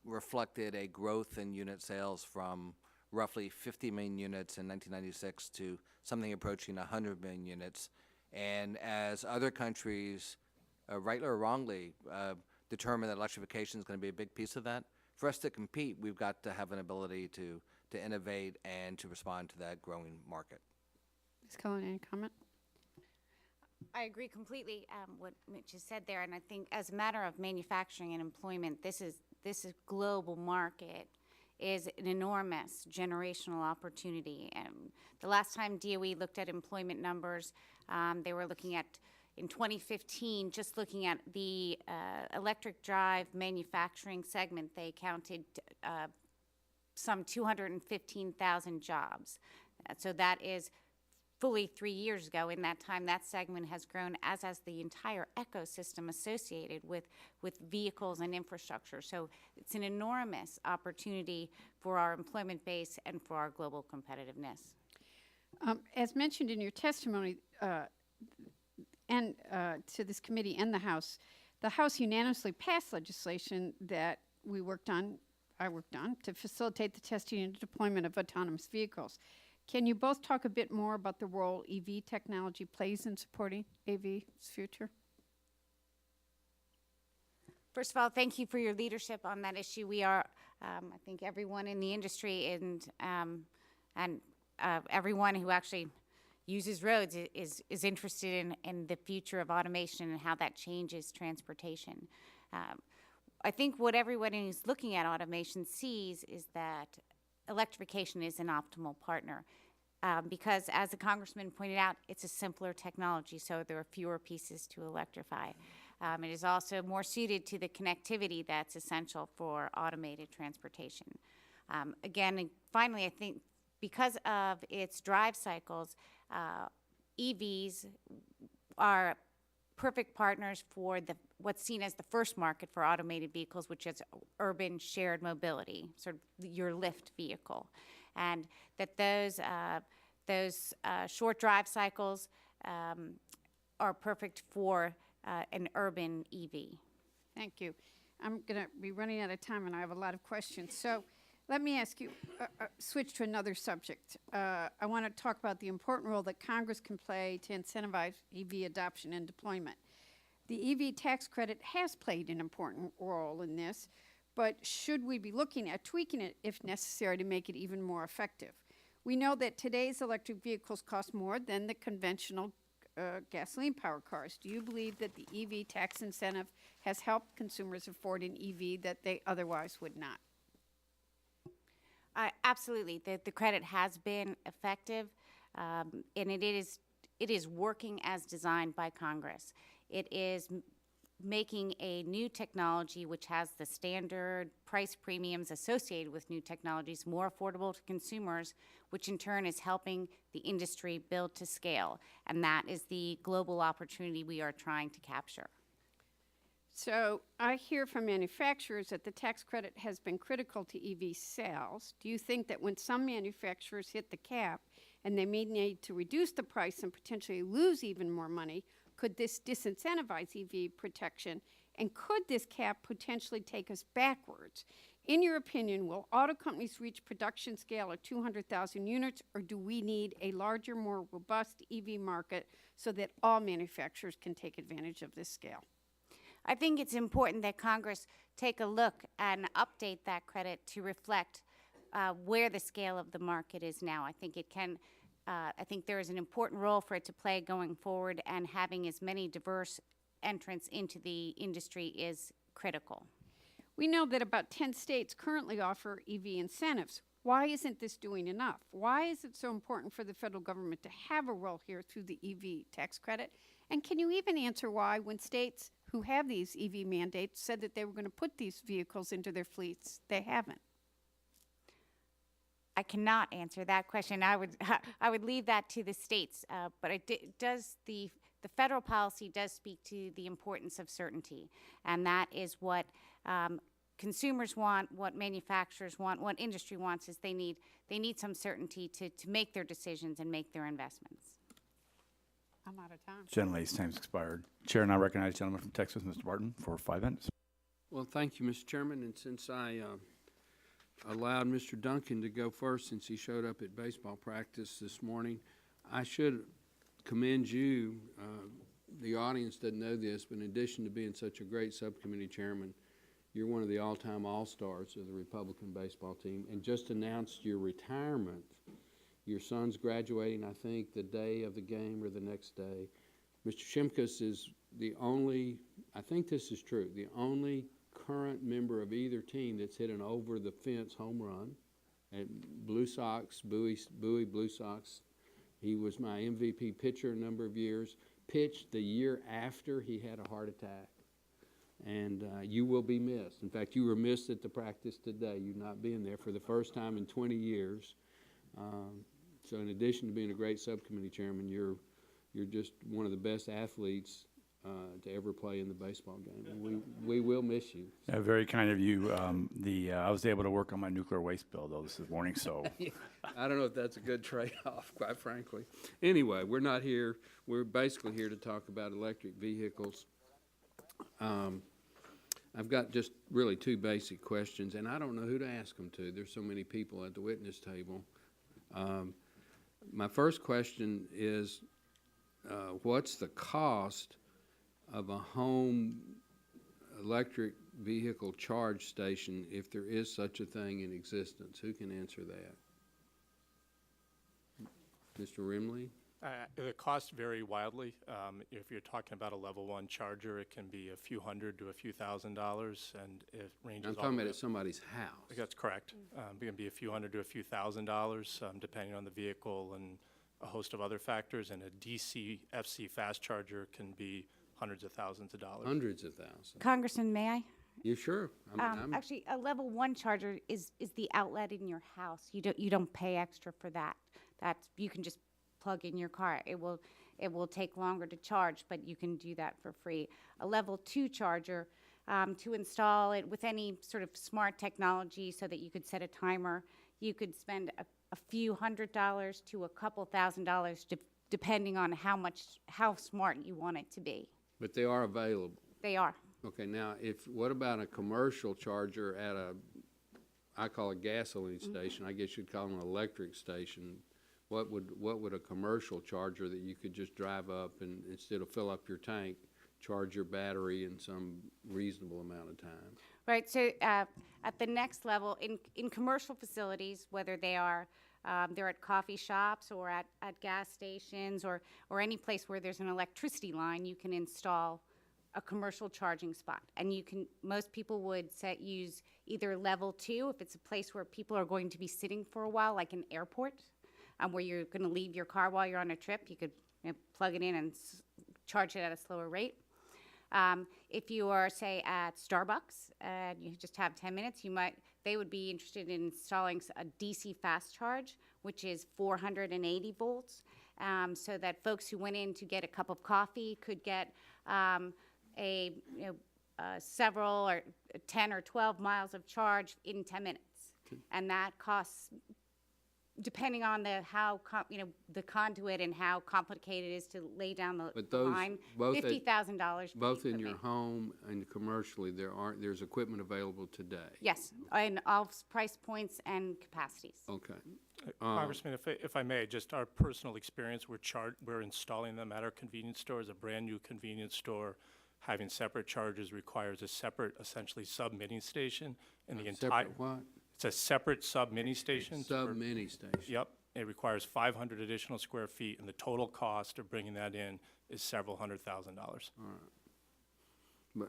reflected a growth in unit sales from roughly 50 million units in 1996 to something approaching 100 million units. And as other countries, rightly or wrongly, determine that electrification is going to be a big piece of that, for us to compete, we've got to have an ability to innovate and to respond to that growing market. Ms. Cullen, any comment? I agree completely what Mitch has said there, and I think as a matter of manufacturing and employment, this is global market is an enormous generational opportunity. The last time DOE looked at employment numbers, they were looking at, in 2015, just looking at the electric drive manufacturing segment, they counted some 215,000 jobs. So that is fully 3 years ago. In that time, that segment has grown, as has the entire ecosystem associated with vehicles and infrastructure. So it's an enormous opportunity for our employment base and for our global competitiveness. As mentioned in your testimony, and to this committee and the House unanimously passed legislation that I worked on, to facilitate the testing and deployment of autonomous vehicles. Can you both talk a bit more about the role EV technology plays in supporting AV's future? First of all, thank you for your leadership on that issue. We are, I think everyone in the industry and everyone who actually uses roads is interested in the future of automation and how that changes transportation. I think what everyone who's looking at automation sees is that electrification is an optimal partner because, as the Congressman pointed out, it's a simpler technology, so there are fewer pieces to electrify. It is also more suited to the connectivity that's essential for automated transportation. Again, and finally, I think because of its drive cycles, EVs are perfect partners for what's seen as the first market for automated vehicles, which is urban shared mobility, sort of your Lyft vehicle, and that those short drive cycles are perfect for an urban EV. Thank you. I'm going to be running out of time, and I have a lot of questions. So let me ask you, switch to another subject. I want to talk about the important role that Congress can play to incentivize EV adoption and deployment. The EV tax credit has played an important role in this, but should we be looking at tweaking it if necessary to make it even more effective? We know that today's electric vehicles cost more than the conventional gasoline-powered cars. Do you believe that the EV tax incentive has helped consumers afford an EV that they otherwise would not? Absolutely. The credit has been effective, and it is working as designed by Congress. It is making a new technology which has the standard price premiums associated with new technologies more affordable to consumers, which in turn is helping the industry build to scale. And that is the global opportunity we are trying to capture. So I hear from manufacturers that the tax credit has been critical to EV sales. Do you think that when some manufacturers hit the cap and they may need to reduce the price and potentially lose even more money, could this disincentivize EV protection? And could this cap potentially take us backwards? In your opinion, will auto companies reach production scale of 200,000 units, or do we need a larger, more robust EV market so that all manufacturers can take advantage of this scale? I think it's important that Congress take a look and update that credit to reflect where the scale of the market is now. I think it can. I think there is an important role for it to play going forward, and having as many diverse entrants into the industry is critical. We know that about 10 states currently offer EV incentives. Why isn't this doing enough? Why is it so important for the federal government to have a role here through the EV tax credit? And can you even answer why, when states who have these EV mandates said that they were going to put these vehicles into their fleets, they haven't? I cannot answer that question. I would leave that to the states. But the federal policy does speak to the importance of certainty, and that is what consumers want, what manufacturers want, what industry wants. Is they need some certainty to make their decisions and make their investments. I'm out of time. Gentlelady's time's expired. Chair now recognizes the gentleman from Texas, Mr. Barton, for 5 minutes. Well, thank you, Mr. Chairman. And since I allowed Mr. Duncan to go first since he showed up at baseball practice this morning. I should commend you. The audience doesn't know this, but in addition to being such a great subcommittee chairman, you're one of the all-time all-stars of the Republican baseball team, and just announced your retirement. Your son's graduating, I think, the day of the game or the next day. Mr. Shimkus is the only, I think this is true, the only current member of either team that's hit an over-the-fence home run at Blue Sox, Bowie Blue Sox. He was my MVP pitcher a number of years, pitched the year after he had a heart attack. And you will be missed. In fact, you were missed at the practice today, you not being there for the first time in 20 years. So in addition to being a great subcommittee chairman, you're just one of the best athletes to ever play in the baseball game. And we will miss you. Very kind of you. I was able to work on my nuclear waste bill, though, this morning, so. I don't know if that's a good trade-off, quite frankly. Anyway, we're not here. We're basically here to talk about electric vehicles. I've got just really two basic questions, and I don't know who to ask them to. There's so many people at the witness table. My first question is, what's the cost of a home electric vehicle charge station if there is such a thing in existence? Who can answer that? Mr. Rimley? The costs vary wildly. If you're talking about a level 1 charger, it can be a few hundred to a few $1,000s, and it ranges. I'm talking about at somebody's house. That's correct. It can be a few hundred to a few $1,000s, depending on the vehicle and a host of other factors. And a DC FC fast charger can be hundreds of thousands of dollars. Hundreds of thousands. Congressman, may I? You sure? Actually, a level 1 charger is the outlet in your house. You don't pay extra for that. You can just plug in your car. It will take longer to charge, but you can do that for free. A level 2 charger, to install it with any sort of smart technology so that you could set a timer, you could spend a few $100s to a couple $1,000s depending on how smart you want it to be. But they are available. They are. Okay, now what about a commercial charger at I call it a gasoline station, I guess you'd call them an electric station. What would a commercial charger that you could just drive up and instead of fill up your tank, charge your battery in some reasonable amount of time? Right, so at the next level, in commercial facilities, whether they are they're at coffee shops or at gas stations or any place where there's an electricity line, you can install a commercial charging spot. And most people would use either level 2, if it's a place where people are going to be sitting for a while, like an airport, where you're going to leave your car while you're on a trip. You could plug it in and charge it at a slower rate. If you are, say, at Starbucks and you just have 10 minutes, they would be interested in installing a DC fast charge, which is 480 volts, so that folks who went in to get a cup of coffee could get several or 10 or 12 miles of charge in 10 minutes. And that costs, depending on the conduit and how complicated it is to lay down the line, $50,000. Both in your home and commercially, there's equipment available today. Yes, in all price points and capacities. Okay. Congressman, if I may, just our personal experience, we're installing them at our convenience stores. A brand new convenience store having separate charges requires a separate, essentially, sub-mini station. And the entire what? It's a separate sub-mini station. Sub-mini station. Yep. It requires 500 additional square feet, and the total cost of bringing that in is several $100,000. All right.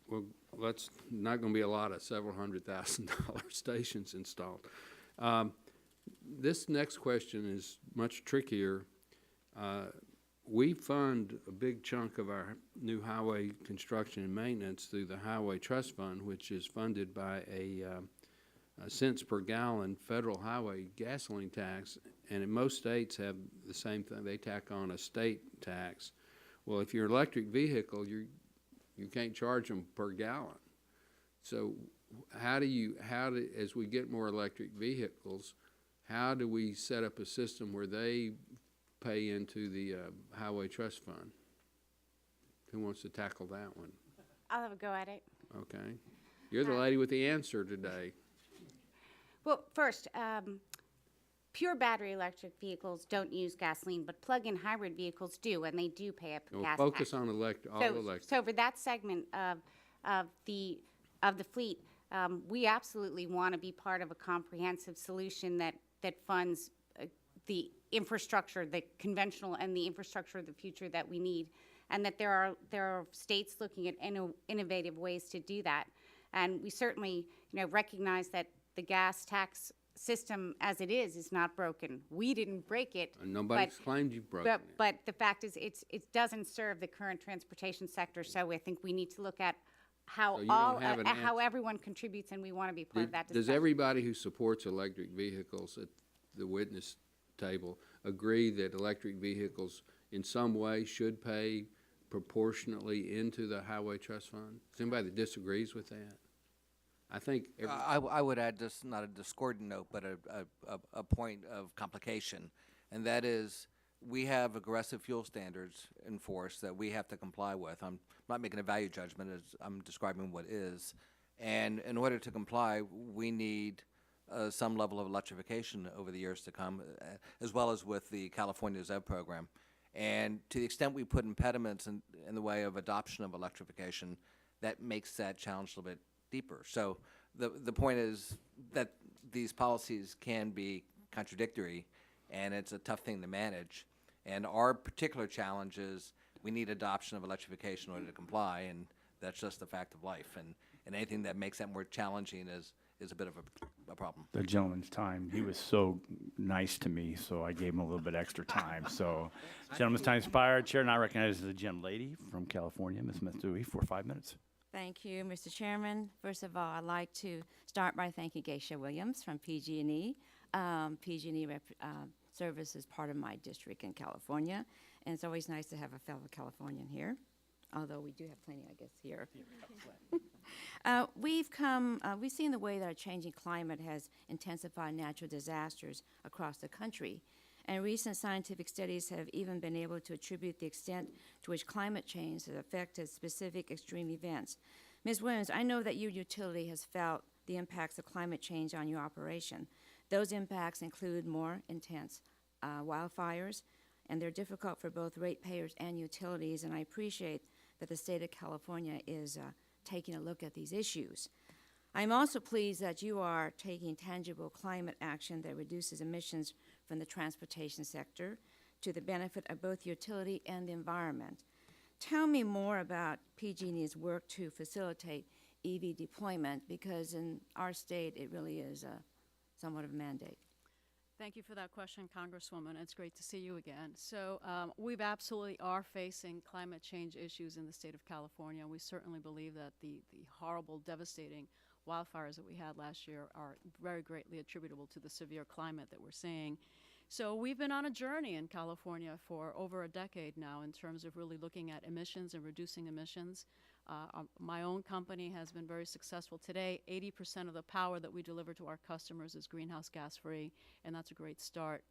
But let's not going to be a lot of several $100,000 stations installed. This next question is much trickier. We fund a big chunk of our new highway construction and maintenance through the Highway Trust Fund, which is funded by a cents per gallon federal highway gasoline tax, and in most states have the same thing. They tack on a state tax. Well, if you're an electric vehicle, you can't charge them per gallon. So as we get more electric vehicles, how do we set up a system where they pay into the Highway Trust Fund? Who wants to tackle that one? I'll have a go at it. Okay. You're the lady with the answer today. Well, first, pure battery electric vehicles don't use gasoline, but plug-in hybrid vehicles do, and they do pay a We'll gas focus tax. on all electric. So for that segment of the fleet, we absolutely want to be part of a comprehensive solution that funds the infrastructure, the conventional and the infrastructure of the future that we need, and that there are states looking at innovative ways to do that. And we certainly, recognize that the gas tax system as it is not broken. We didn't break it. Nobody's claimed you've broken it. But the fact is, it doesn't serve the current transportation sector. So I think we need to look at how So you don't have an how answer. everyone contributes, and we want to be part of that Does discussion. everybody who supports electric vehicles at the witness table agree that electric vehicles in some way should pay proportionately into the highway trust fund? Is anybody that disagrees with that? I think I would add just not a discordant note, but a point of complication, and that is we have aggressive fuel standards in force that we have to comply with. I'm not making a value judgment, as I'm describing what is. And in order to comply, we need some level of electrification over the years to come, as well as with the California ZEV program. And to the extent we put impediments in the way of adoption of electrification, that makes that challenge a little bit deeper. So the point is that these policies can be contradictory, and it's a tough thing to manage. And our particular challenge is we need adoption of electrification in order to comply, and that's just the fact of life. And anything that makes that more challenging is a bit of a problem. The gentleman's time, he was so nice to me, so I gave him a little bit extra time. So gentleman's time expired. Chair now recognizes the gentlelady from California, Ms. Matsui, for 5 minutes. Thank you, Mr. Chairman. First of all, I'd like to start by thanking Geisha Williams from PG&E. PG&E service is part of my district in California, and it's always nice to have a fellow Californian here, although we do have plenty, I guess, here. We've seen the way that our changing climate has intensified natural disasters across the country. And recent scientific studies have even been able to attribute the extent to which climate change has affected specific extreme events. Ms. Williams, I know that your utility has felt the impacts of climate change on your operation. Those impacts include more intense wildfires, and they're difficult for both ratepayers and utilities, and I appreciate that the state of California is taking a look at these issues. I'm also pleased that you are taking tangible climate action that reduces emissions from the transportation sector to the benefit of both utility and the environment. Tell me more about PG&E's work to facilitate EV deployment, because in our state it really is somewhat of a mandate. Thank you for that question, Congresswoman. It's great to see you again. So we absolutely are facing climate change issues in the state of California. We certainly believe that the horrible, devastating wildfires that we had last year are very greatly attributable to the severe climate that we're seeing. So we've been on a journey in California for over a decade now in terms of really looking at emissions and reducing emissions. My own company has been very successful. Today, 80% of the power that we deliver to our customers is greenhouse gas free, and that's a great start.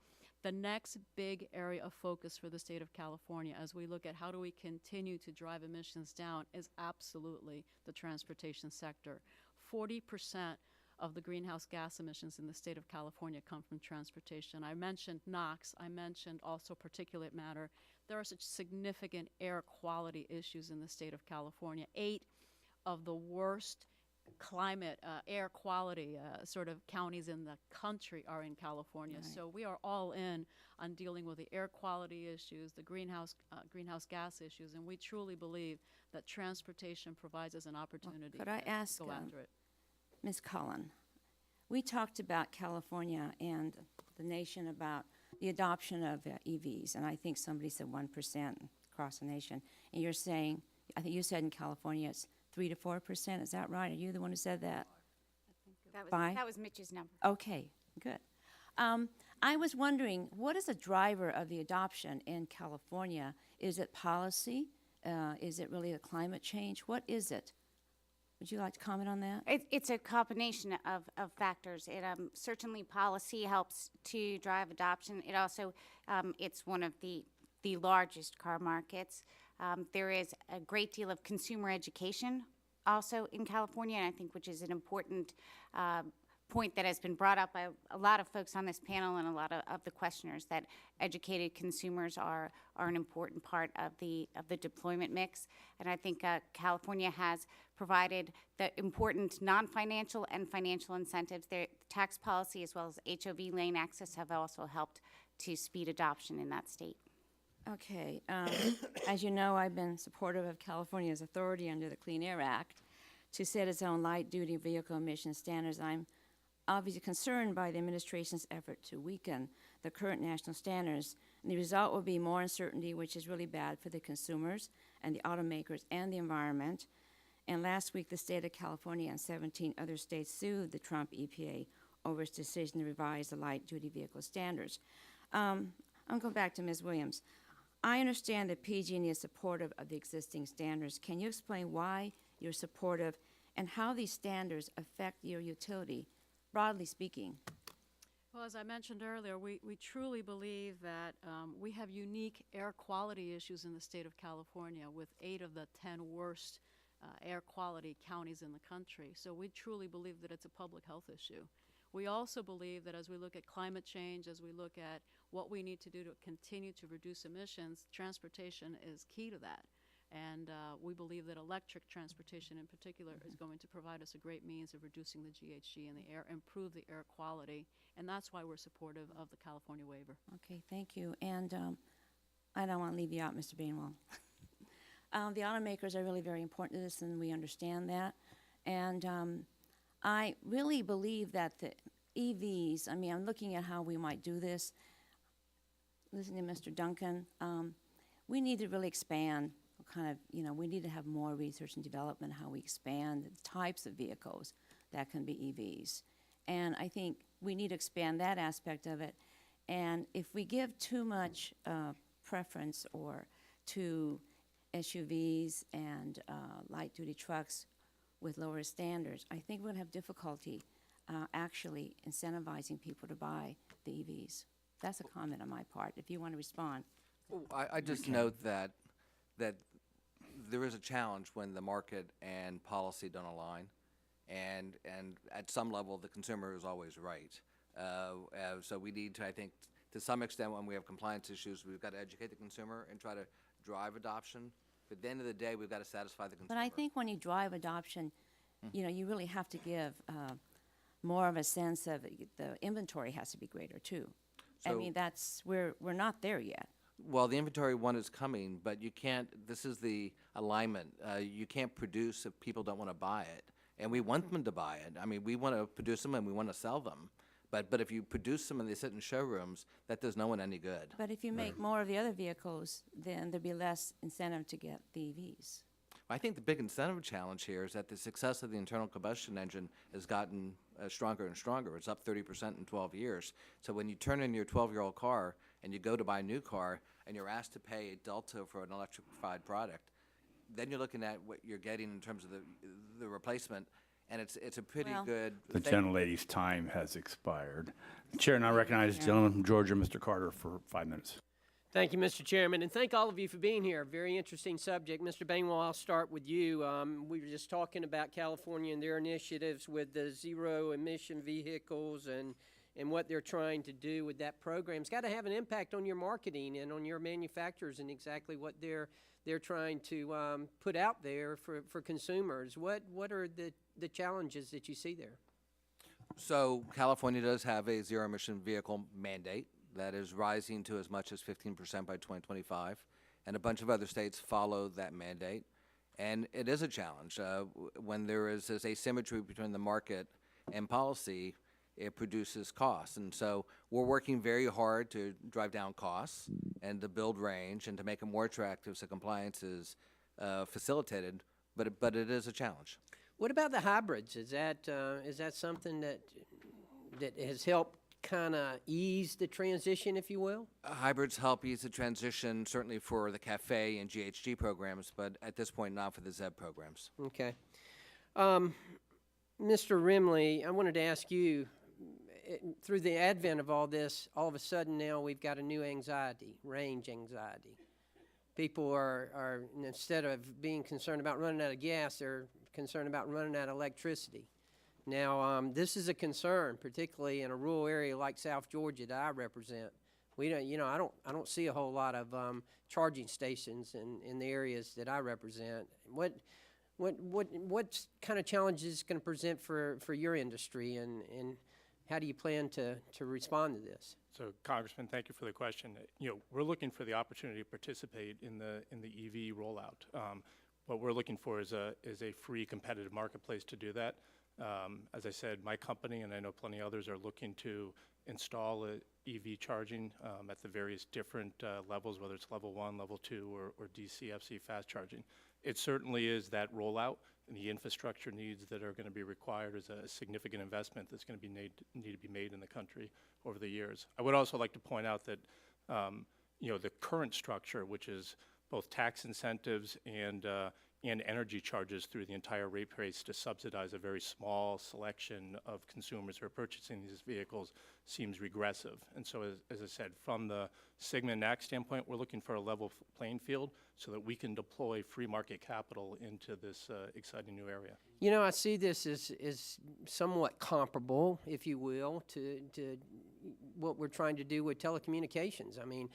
The next big area of focus for the state of California as we look at how do we continue to drive emissions down is absolutely the transportation sector. 40% of the greenhouse gas emissions in the state of California come from transportation. I mentioned NOx. I mentioned also particulate matter. There are such significant air quality issues in the state of California. 8 of the worst climate, air quality sort of counties in the country are in California. Right. So we are all in on dealing with the air quality issues, the greenhouse gas issues, and we truly believe that transportation provides us an opportunity Could I ask, to go after it. Ms. Cullen, we talked about California and the nation about the adoption of EVs, and I think somebody said 1% across the nation, and you're saying, I think you said in California it's 3 to 4%, is that right? Are you the one who said that? That was Mitch's number. Okay, good. I was wondering, what is the driver of the adoption in California? Is it policy? Is it really the climate change? What is it? Would you like to comment on that? It's a combination of factors. Certainly policy helps to drive adoption. It also, it's one of the largest car markets. There is a great deal of consumer education also in California, and I think which is an important point that has been brought up by a lot of folks on this panel and a lot of the questioners, that educated consumers are an important part of the deployment mix. And I think California has provided the important non-financial and financial incentives. Their tax policy as well as HOV lane access have also helped to speed adoption in that state. Okay. As you know, I've been supportive of California's authority under the Clean Air Act to set its own light-duty vehicle emission standards. I'm obviously concerned by the administration's effort to weaken the current national standards. And the result will be more uncertainty, which is really bad for the consumers and the automakers and the environment. And last week, the state of California and 17 other states sued the Trump EPA over its decision to revise the light-duty vehicle standards. I'll go back to Ms. Williams. I understand that PG&E is supportive of the existing standards. Can you explain why you're supportive and how these standards affect your utility, broadly speaking? Well, as I mentioned earlier, we truly believe that we have unique air quality issues in the state of California, with 8 of the 10 worst air quality counties in the country. So we truly believe that it's a public health issue. We also believe that as we look at climate change, as we look at what we need to do to continue to reduce emissions, transportation is key to that. And we believe that electric transportation in particular is going to provide us a great means of reducing the GHG in the air, improve the air quality, and that's why we're supportive of the California waiver. Okay, thank you. And I don't want to leave you out, Mr. Bainwell. The automakers are really very important to this, and we understand that. And I really believe that the EVs, I mean, I'm looking at how we might do this. Listening to Mr. Duncan, we need to really expand we need to have more research and development, how we expand the types of vehicles that can be EVs. And I think we need to expand that aspect of it. And if we give too much preference to SUVs and light-duty trucks with lower standards, I think we're going to have difficulty actually incentivizing people to buy the EVs. That's a comment on my part, if you want to respond. I just note that there is a challenge when the market and policy don't align, and at some level the consumer is always right. So we need to, I think, to some extent, when we have compliance issues, we've got to educate the consumer and try to drive adoption. But at the end of the day, we've got to satisfy the consumer. But I think when you drive adoption, you really have to give more of a sense of the inventory has to be greater too. I mean, we're not there yet. Well, the inventory one is coming, but you can't, this is the alignment. You can't produce if people don't want to buy it. And we want them to buy it. I mean, we want to produce them and we want to sell them. But if you produce them and they sit in showrooms, that does no one any good. But if you make more of the other vehicles, then there'd be less incentive to get the EVs. I think the big incentive challenge here is that the success of the internal combustion engine has gotten stronger and stronger. It's up 30% in 12 years. So when you turn in your 12-year-old car and you go to buy a new car and you're asked to pay a delta for an electrified product, then you're looking at what you're getting in terms of the replacement, and it's a pretty good The thing. gentlelady's time has expired. The chair now recognizes the gentleman from Georgia, Mr. Carter, for 5 minutes. Thank you, Mr. Chairman, and thank all of you for being here. Very interesting subject. Mr. Bainwell, I'll start with you. We were just talking about California and their initiatives with the zero-emission vehicles and what they're trying to do with that program. It's got to have an impact on your marketing and on your manufacturers and exactly what they're trying to put out there for consumers. What are the challenges that you see there? So California does have a zero-emission vehicle mandate that is rising to as much as 15% by 2025, and a bunch of other states follow that mandate. And it is a challenge. When there is this asymmetry between the market and policy, it produces costs. And so we're working very hard to drive down costs and to build range and to make it more attractive so compliance is facilitated, but it is a challenge. What about the hybrids? Is that something that has helped kind of ease the transition, if you will? Hybrids help ease the transition, certainly for the CAFE and GHG programs, but at this point not for the ZEB programs. Okay. Mr. Rimley, I wanted to ask you, through the advent of all this, all of a sudden now we've got a new anxiety, range anxiety. People are instead of being concerned about running out of gas, they're concerned about running out of electricity. Now, this is a concern, particularly in a rural area like South Georgia that I represent. We don't, I don't see a whole lot of charging stations in the areas that I represent. What kind of challenges is going to present for your industry, and how do you plan to respond to this? So, Congressman, thank you for the question. We're looking for the opportunity to participate in the EV rollout. What we're looking for is a free, competitive marketplace to do that. As I said, my company, and I know plenty of others, are looking to install EV charging at the various different levels, whether it's level 1, level 2, or DCFC fast charging. It certainly is that rollout, and the infrastructure needs that are going to be required is a significant investment that's going to need to be made in the country over the years. I would also like to point out that the current structure, which is both tax incentives and energy charges through the entire rate base to subsidize a very small selection of consumers who are purchasing these vehicles, seems regressive. And so, as I said, from the Sigma and NAC standpoint, we're looking for a level playing field so that we can deploy free market capital into this exciting new area. I see this as somewhat comparable, if you will, to what we're trying to do with telecommunications. I mean,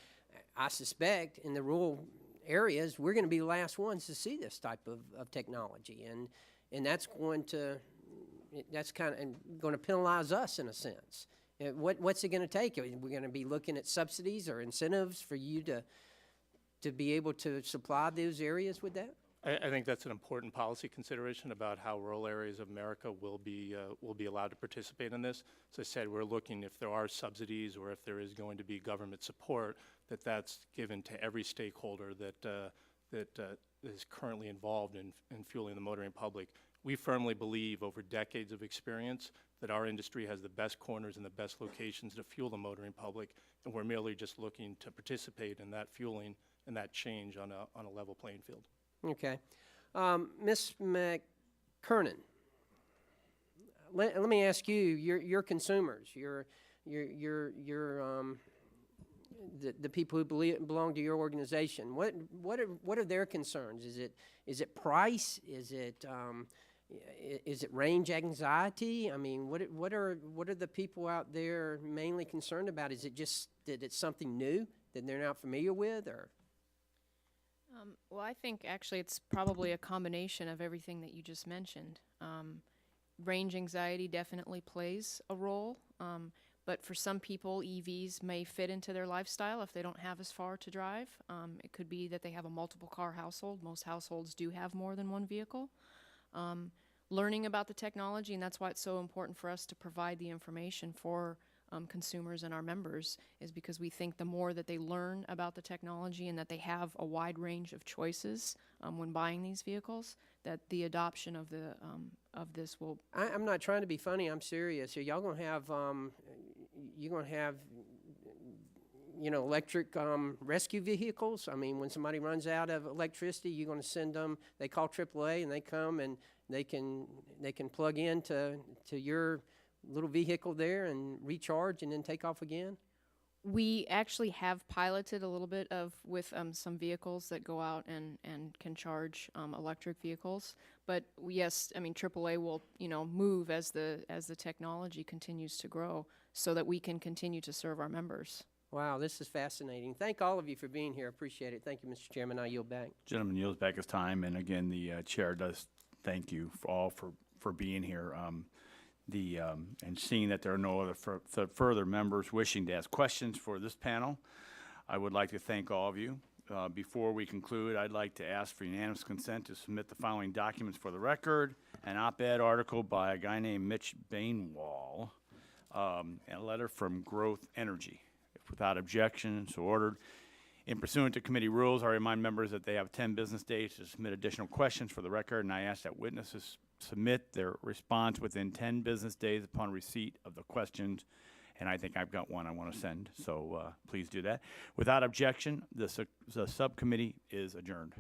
I suspect in the rural areas, we're going to be the last ones to see this type of technology, and that's going to penalize us in a sense. What's it going to take? Are we going to be looking at subsidies or incentives for you to be able to supply those areas with that? I think that's an important policy consideration about how rural areas of America will be allowed to participate in this. As I said, we're looking if there are subsidies or if there is going to be government support, that's given to every stakeholder that is currently involved in fueling the motoring public. We firmly believe, over decades of experience, that our industry has the best corners and the best locations to fuel the motoring public, and we're merely just looking to participate in that fueling and that change on a level playing field. Okay. Ms. McKernan, let me ask you, your consumers, the people who belong to your organization, what are their concerns? Is it price? Is it range anxiety? I mean, what are the people out there mainly concerned about? Is it just that it's something new that they're not familiar with, or? Well, I think actually it's probably a combination of everything that you just mentioned. Range anxiety definitely plays a role, but for some people, EVs may fit into their lifestyle if they don't have as far to drive. It could be that they have a multiple car household. Most households do have more than one vehicle. Learning about the technology, and that's why it's so important for us to provide the information for consumers and our members, is because we think the more that they learn about the technology and that they have a wide range of choices when buying these vehicles, that the adoption of this will. I'm not trying to be funny. I'm serious. Are y'all gonna have electric rescue vehicles? I mean, when somebody runs out of electricity, you're going to send them. They call AAA and they come and they can plug into your little vehicle there and recharge and then take off again? We actually have piloted a little bit with some vehicles that go out and can charge electric vehicles. But yes, I mean, AAA will move as the technology continues to grow, so that we can continue to serve our members. Wow, this is fascinating. Thank all of you for being here. Appreciate it. Thank you, Mr. Chairman. I yield back. Gentleman yields back his time, and again, the chair does thank you for being here. And seeing that there are no other further members wishing to ask questions for this panel, I would like to thank all of you. Before we conclude, I'd like to ask for unanimous consent to submit the following documents for the record: an op-ed article by a guy named Mitch Bainwall, and a letter from Growth Energy. If without objection, so ordered. In pursuant to committee rules, I remind members that they have 10 business days to submit additional questions for the record, and I ask that witnesses submit their response within 10 business days upon receipt of the questions. And I think I've got one I want to send, so please do that. Without objection, the subcommittee is adjourned.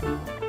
Thank you.